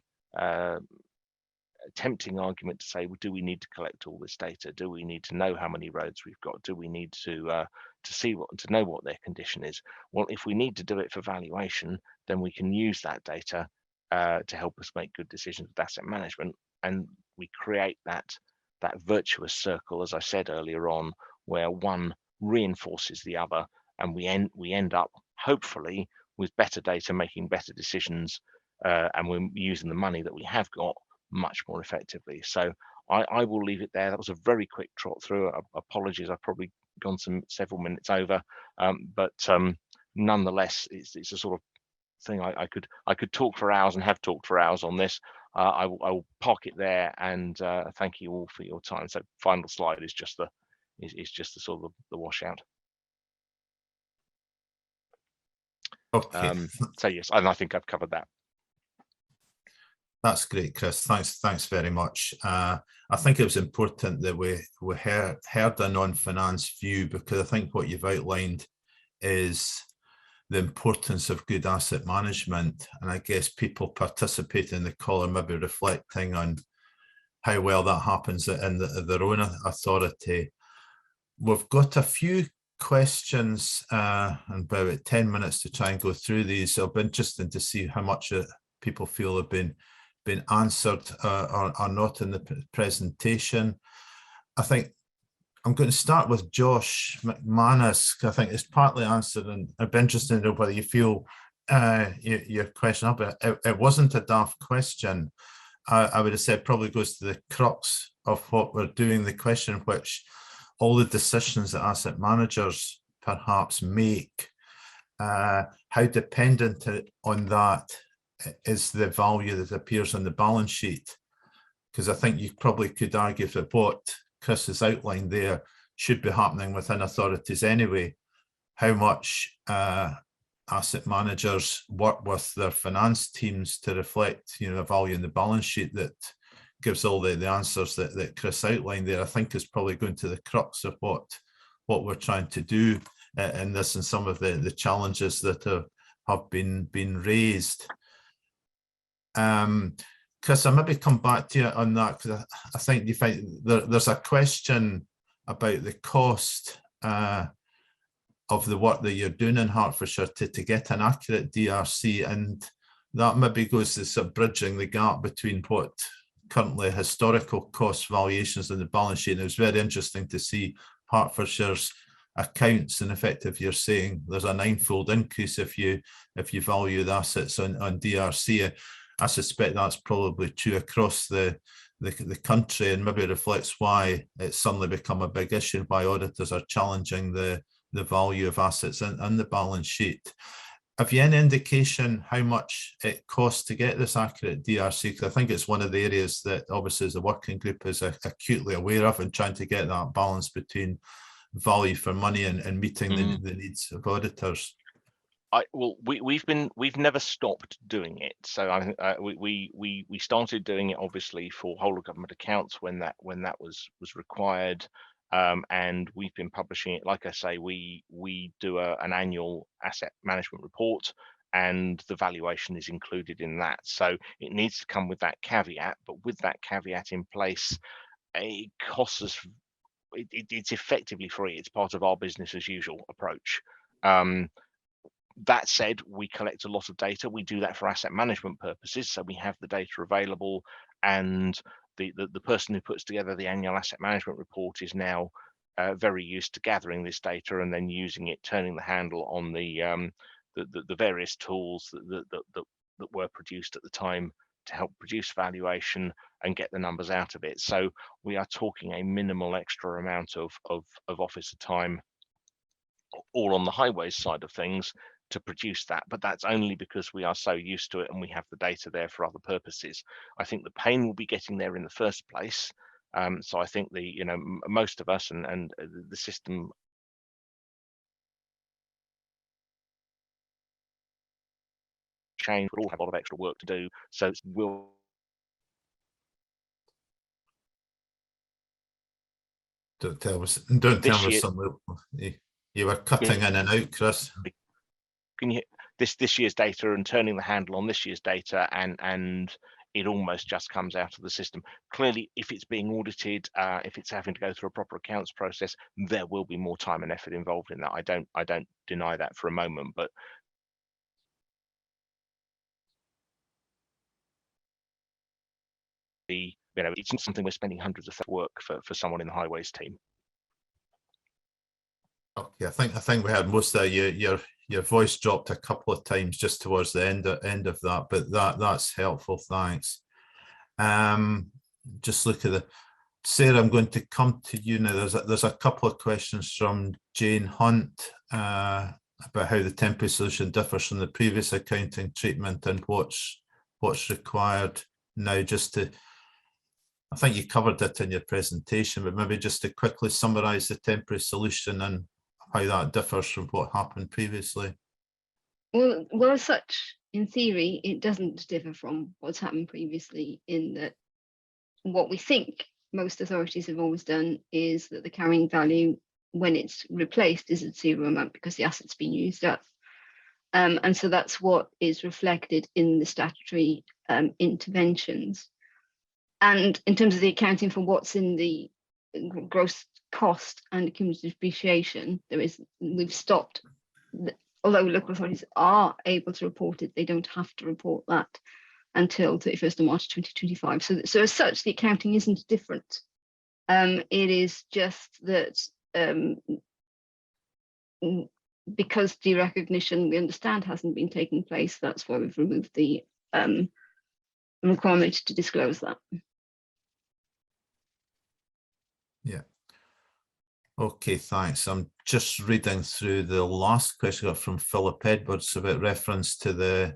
tempting argument to say, well, do we need to collect all this data? Do we need to know how many roads we've got? Do we need to know what their condition is? Well, if we need to do it for valuation, then we can use that data to help us make good decisions with asset management, and we create that virtuous circle, as I said earlier on, where one reinforces the other, and we end up hopefully with better data, making better decisions, and we're using the money that we have got much more effectively. So I will leave it there. That was a very quick trot through. Apologies, I've probably gone several minutes over, but nonetheless, it's a sort of thing I could talk for hours and have talked for hours on this. I will park it there, and thank you all for your time. So final slide is just the sort of the washout. Okay. So yes, and I think I've covered that. That's great, Chris. Thanks very much. I think it was important that we heard a non-finance view, because I think what you've outlined is the importance of good asset management, and I guess people participating in the call are maybe reflecting on how well that happens in their own authority. We've got a few questions and about 10 minutes to try and go through these. It'll be interesting to see how much people feel have been answered or not in the presentation. I think I'm going to start with Josh McManus. I think it's partly answered, and I'd be interested to know whether you feel your question up. It wasn't a daft question. I would have said probably goes to the crux of what we're doing, the question which all the decisions that asset managers perhaps make, how dependent on that is the value that appears on the balance sheet. Because I think you probably could argue that what Chris has outlined there should be happening within authorities anyway. How much asset managers work with their finance teams to reflect, the value in the balance sheet that gives all the answers that Chris outlined there, I think is probably going to the crux of what we're trying to do in this, and some of the challenges that have been raised. Chris, I'll maybe come back to you on that, because I think you find there's a question about the cost of the work that you're doing in Hertfordshire to get an accurate DRC, and that maybe goes to sort of bridging the gap between what currently historical cost valuations in the balance sheet. And it was very interesting to see Hertfordshire's accounts, and effectively you're saying there's a 9-fold increase if you value the assets on DRC. I suspect that's probably true across the country, and maybe reflects why it's suddenly become a big issue, why auditors are challenging the value of assets in the balance sheet. Have you any indication how much it costs to get this accurate DRC? Because I think it's one of the areas that obviously as a working group is acutely aware of, and trying to get that balance between value for money and meeting the needs of auditors. We've never stopped doing it. So I think we started doing it obviously for whole of government accounts when that was required. And we've been publishing it. Like I say, we do an annual asset management report, and the valuation is included in that. So it needs to come with that caveat, but with that caveat in place, it costs us, it's effectively free. It's part of our business as usual approach. That said, we collect a lot of data. We do that for asset management purposes, so we have the data available, and the person who puts together the annual asset management report is now very used to gathering this data and then using it, turning the handle on the various tools that were produced at the time to help produce valuation and get the numbers out of it. So we are talking a minimal extra amount of officer time, all on the highways side of things, to produce that, but that's only because we are so used to it and we have the data there for other purposes. I think the pain will be getting there in the first place. So I think most of us and the system change will all have a lot of extra work to do. So we'll Don't tell us something. You were cutting in and out, Chris. Can you this year's data and turning the handle on this year's data, and it almost just comes out of the system. Clearly, if it's being audited, if it's having to go through a proper accounts process, there will be more time and effort involved in that. I don't deny that for a moment, but it's not something we're spending hundreds of hours of work for someone in the highways team. Okay, I think we had most of your voice dropped a couple of times just towards the end of that, but that's helpful. Thanks. Just look at Sarah, I'm going to come to you now. There's a couple of questions from Jane Hunt about how the temporary solution differs from the previous accounting treatment and what's required now. I think you covered it in your presentation, but maybe just to quickly summarize the temporary solution and how that differs from what happened previously. Well, as such, in theory, it doesn't differ from what's happened previously, in that what we think most authorities have always done is that the carrying value, when it's replaced, is at zero amount because the asset's been used up. And so that's what is reflected in the statutory interventions. And in terms of the accounting for what's in the gross cost and cumulative depreciation, we've stopped. Although local authorities are able to report it, they don't have to report that until 31st of March 2025. So as such, the accounting isn't different. It is just that because derecognition, we understand, hasn't been taking place, that's why we've removed the requirement to disclose that. Yeah. Okay, thanks. I'm just reading through the last question from Philip Edwards about reference to the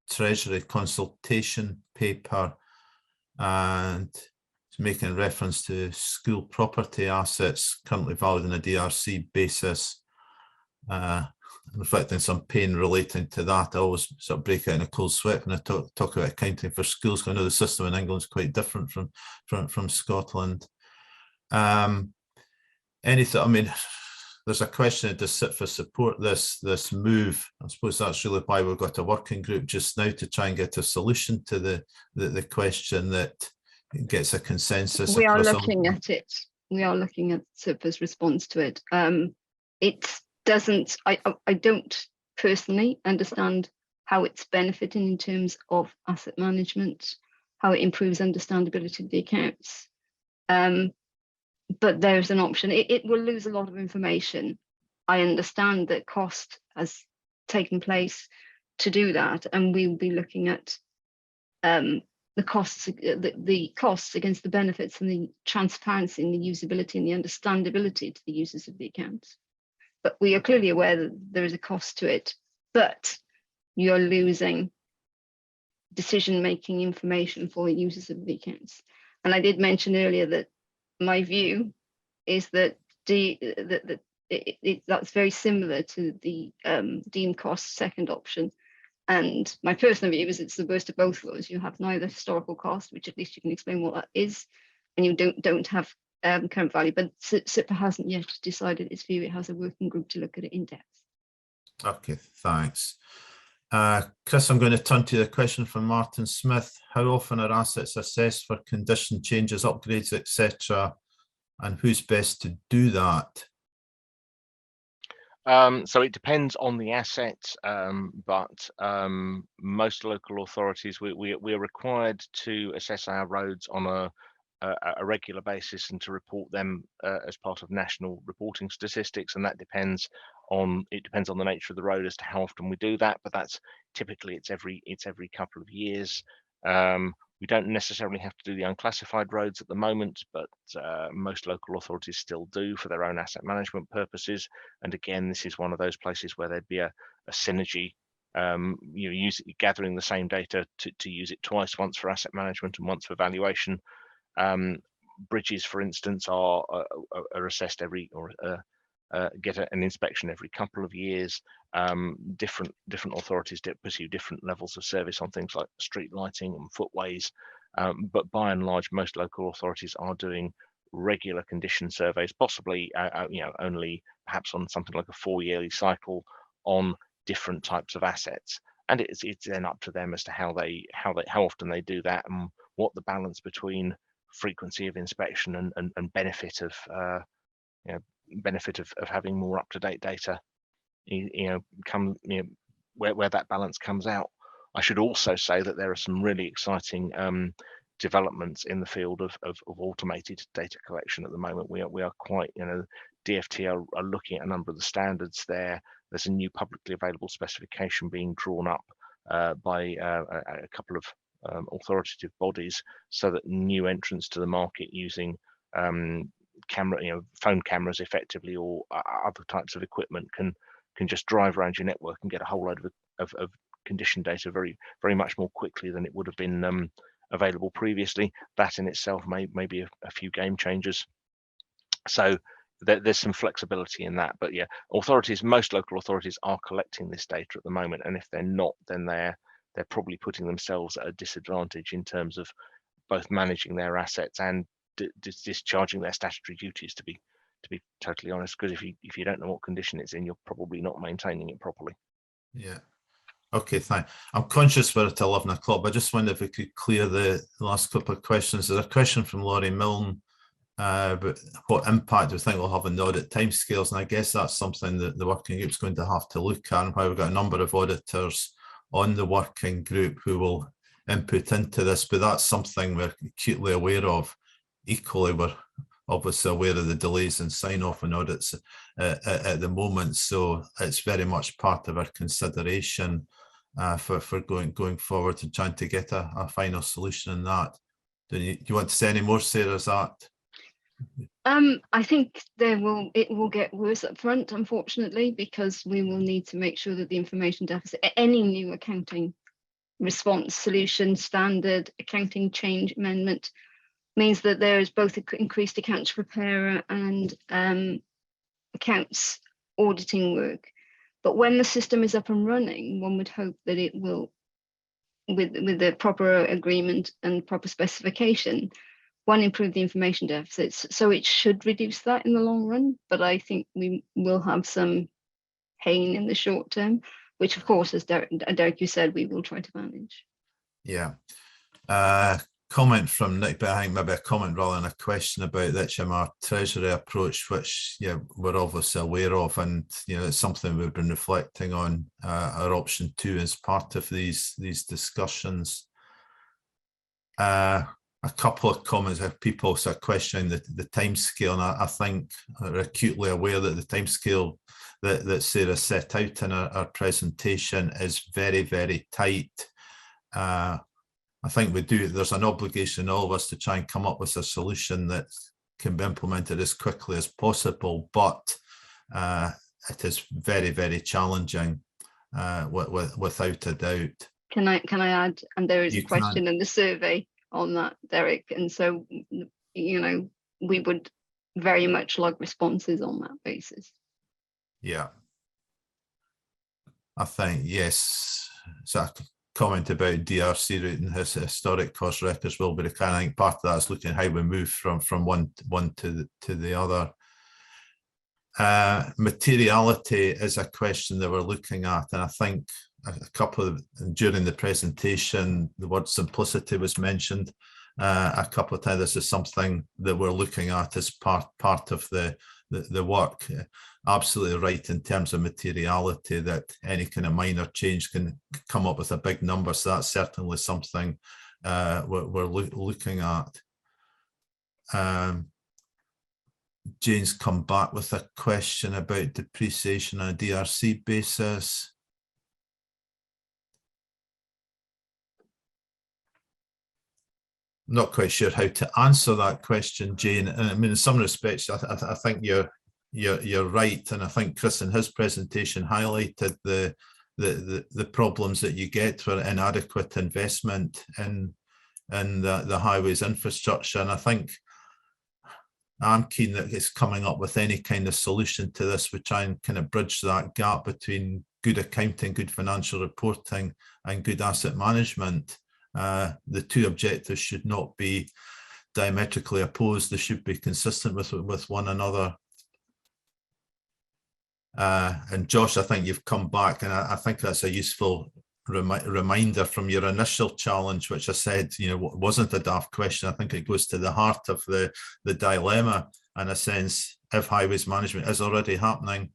Treasury consultation paper, and it's making reference to school property assets currently valued on a DRC basis, reflecting some pain relating to that. I always sort of break out in a cold sweat when I talk about accounting for schools. I know the system in England is quite different from Scotland. Anything, I mean, there's a question, does SITFA support this move? I suppose that's really why we've got a working group just now, to try and get a solution to the question that gets a consensus. We are looking at it. We are looking at SITFA's response to it. It doesn't, I don't personally understand how it's benefiting in terms of asset management, how it improves understandability of the accounts. But there's an option. It will lose a lot of information. I understand that cost has taken place to do that, and we will be looking at the costs against the benefits, and the transparency and the usability and the understandability to the users of the accounts. But we are clearly aware that there is a cost to it, but you're losing decision-making information for the users of the accounts. And I did mention earlier that my view is that that's very similar to the deemed cost second option. And my personal view is it's the worst of both worlds. You have neither historical cost, which at least you can explain what that is, and you don't have current value. But SITFA hasn't yet decided its view. It has a working group to look at it in depth. Okay, thanks. Chris, I'm going to turn to the question from Martin Smith. How often are assets assessed for condition changes, upgrades, etc., and who's best to do that? So it depends on the asset, but most local authorities, we are required to assess our roads on a regular basis and to report them as part of national reporting statistics, and that depends on the nature of the road as to how often we do that, but that's typically it's every couple of years. We don't necessarily have to do the unclassified roads at the moment, but most local authorities still do for their own asset management purposes. And again, this is one of those places where there'd be a synergy, gathering the same data to use it twice, once for asset management and once for valuation. Bridges, for instance, are assessed get an inspection every couple of years. Different authorities pursue different levels of service on things like street lighting and footways, but by and large, most local authorities are doing regular condition surveys, possibly only perhaps on something like a 4-yearly cycle on different types of assets. And it's then up to them as to how often they do that, and what the balance between frequency of inspection and benefit of having more up-to-date data, where that balance comes out. I should also say that there are some really exciting developments in the field of automated data collection at the moment. We are quite, DFT are looking at a number of the standards there. There's a new publicly available specification being drawn up by a couple of authoritative bodies, so that new entrants to the market using phone cameras effectively, or other types of equipment can just drive around your network and get a whole load of condition data very, very much more quickly than it would have been available previously. That in itself may be a few game changers. So there's some flexibility in that. But yeah, most local authorities are collecting this data at the moment, and if they're not, then they're probably putting themselves at a disadvantage in terms of both managing their assets and discharging their statutory duties, to be totally honest, because if you don't know what condition it's in, you're probably not maintaining it properly. Yeah. Okay, thanks. I'm conscious we're at 11 o'clock, but I just wondered if we could clear the last couple of questions. There's a question from Laurie Milne about what impact do we think we'll have on the audit timescales, and I guess that's something that the working group's going to have to look at, and why we've got a number of auditors on the working group who will input into this, but that's something we're acutely aware of. Equally, we're obviously aware of the delays in sign-off and audits at the moment, so it's very much part of our consideration for going forward and trying to get a final solution in that. Do you want to say any more, Sarah? Is that? I think it will get worse up front, unfortunately, because we will need to make sure that the information deficit, any new accounting response solution standard accounting change amendment means that there is both increased accounts preparer and accounts auditing work. But when the system is up and running, one would hope that it will, with the proper agreement and proper specification, one, improve the information deficits. So it should reduce that in the long run, but I think we will have some pain in the short term, which of course, as Derek, you said, we will try to manage. Yeah. Comment from Nick, but I think maybe a comment rather than a question about the HMR Treasury approach, which we're obviously aware of, and it's something we've been reflecting on our option 2 as part of these discussions. A couple of comments of people sort of questioning the timescale, and I think are acutely aware that the timescale that Sarah set out in our presentation is very, very tight. I think there's an obligation all of us to try and come up with a solution that can be implemented as quickly as possible, but it is very, very challenging without a doubt. Can I add, and there is a question in the survey on that, Derek, and so we would very much like responses on that basis. Yeah, I think yes. So a comment about DRC routing his historic cost records will be the kind. I think part of that is looking at how we move from one to the other. Materiality is a question that we're looking at, and I think during the presentation, the word simplicity was mentioned a couple of times. This is something that we're looking at as part of the work. Absolutely right in terms of materiality, that any kind of minor change can come up with a big number. So that's certainly something we're looking at. Jane's come back with a question about depreciation on a DRC basis. Not quite sure how to answer that question, Jane. I mean, in some respects, I think you're right, and I think Chris in his presentation highlighted the problems that you get for inadequate investment in the highways infrastructure. And I think I'm keen that it's coming up with any kind of solution to this. We try and kind of bridge that gap between good accounting, good financial reporting, and good asset management. The two objectives should not be diametrically opposed. They should be consistent with one another. And Josh, I think you've come back, and I think that's a useful reminder from your initial challenge, which I said, wasn't a daft question. I think it goes to the heart of the dilemma, in a sense. If highways management is already happening,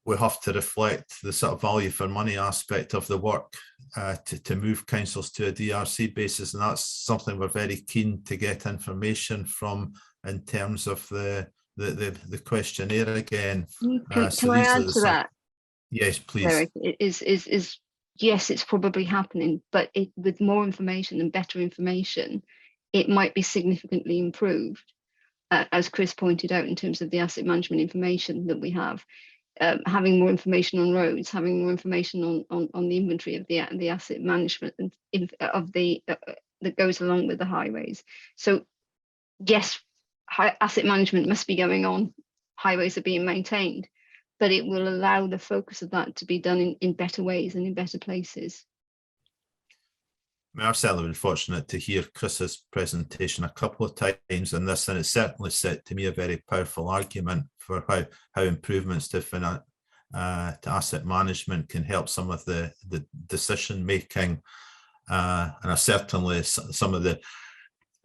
we have to reflect the sort of value for money aspect of the work to move councils to a DRC basis, and that's something we're very keen to get information from in terms of the questionnaire again. Can I add to that? Yes, please. Derek, yes, it's probably happening, but with more information and better information, it might be significantly improved, as Chris pointed out, in terms of the asset management information that we have. Having more information on roads, having more information on the inventory of the asset management of that goes along with the highways. So yes, asset management must be going on. Highways are being maintained, but it will allow the focus of that to be done in better ways and in better places. I mean, I've certainly been fortunate to hear Chris's presentation a couple of times on this, and it certainly set to me a very powerful argument for how improvements to asset management can help some of the decision making, and certainly some of the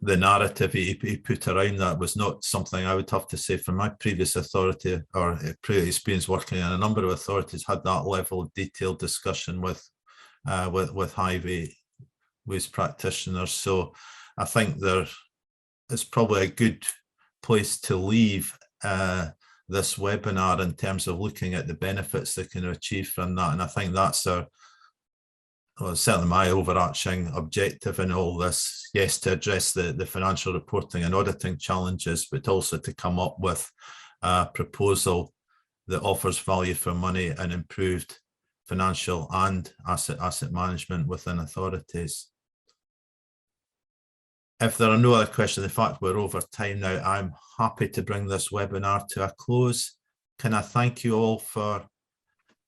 narrative he put around that was not something I would have to say from my previous authority or previous experience working in a number of authorities had that level of detailed discussion with highways practitioners. So I think there is probably a good place to leave this webinar in terms of looking at the benefits they can achieve from that. And I think that's certainly my overarching objective in all this. Yes, to address the financial reporting and auditing challenges, but also to come up with a proposal that offers value for money and improved financial and asset management within authorities. If there are no other questions, in fact, we're over time now. I'm happy to bring this webinar to a close. Can I thank you all for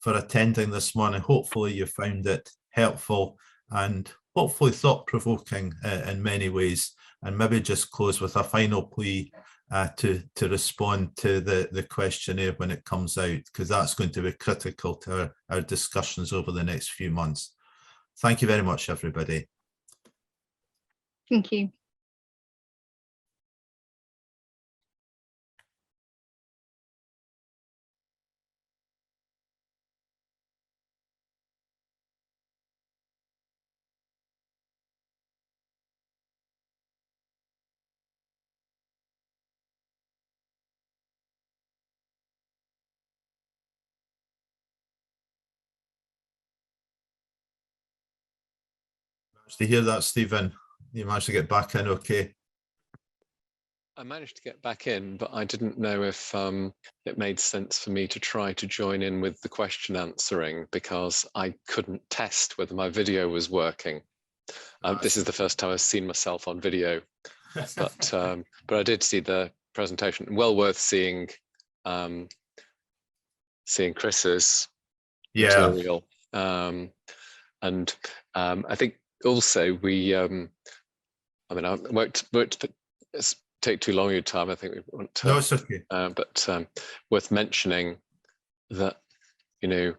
attending this morning? Hopefully you found it helpful and hopefully thought-provoking in many ways, and maybe just close with a final plea to respond to the questionnaire when it comes out, because that's going to be critical to our discussions over the next few months. Thank you very much, everybody. Thank you. Did you hear that, Stephen? You managed to get back in okay? I managed to get back in, but I didn't know if it made sense for me to try to join in with the question answering, because I couldn't test whether my video was working. This is the first time I've seen myself on video, but I did see the presentation. Well worth seeing Chris's material. And I think also we, I mean, I won't take too long of your time. I think we want to, no, it's okay. But worth mentioning that, you know,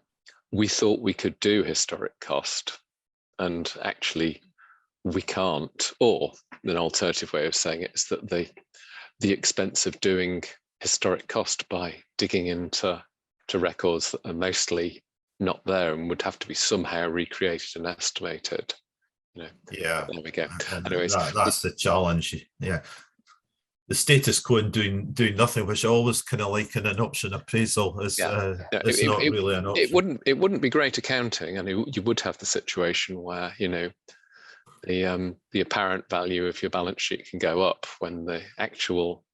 we thought we could do historic cost, and actually we can't. Or an alternative way of saying it is that the expense of doing historic cost by digging into records that are mostly not there and would have to be somehow recreated and estimated. You know, yeah, there we go. And Anyways, that's the challenge. Yeah, the status quo and doing nothing, which I always kind of like in an option appraisal, is it's not really an option. It wouldn't be great accounting, and you would have the situation where, you know, the apparent value of your balance sheet can go up when the actual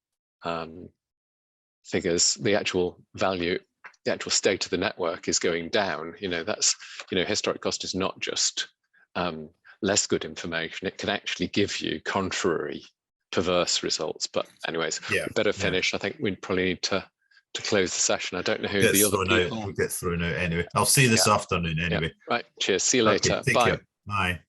figures, the actual value, the actual state of the network is going down. You know, that's, you know, historic cost is not just less good information. It can actually give you contrary, perverse results. But anyways, yeah, we better finish. I think we'd probably need to close the session. I don't know who the other people. We'll get thrown out anyway. I'll see you this afternoon anyway. Yeah. Right. Cheers. See you later. Okay, take Bye. care. Bye.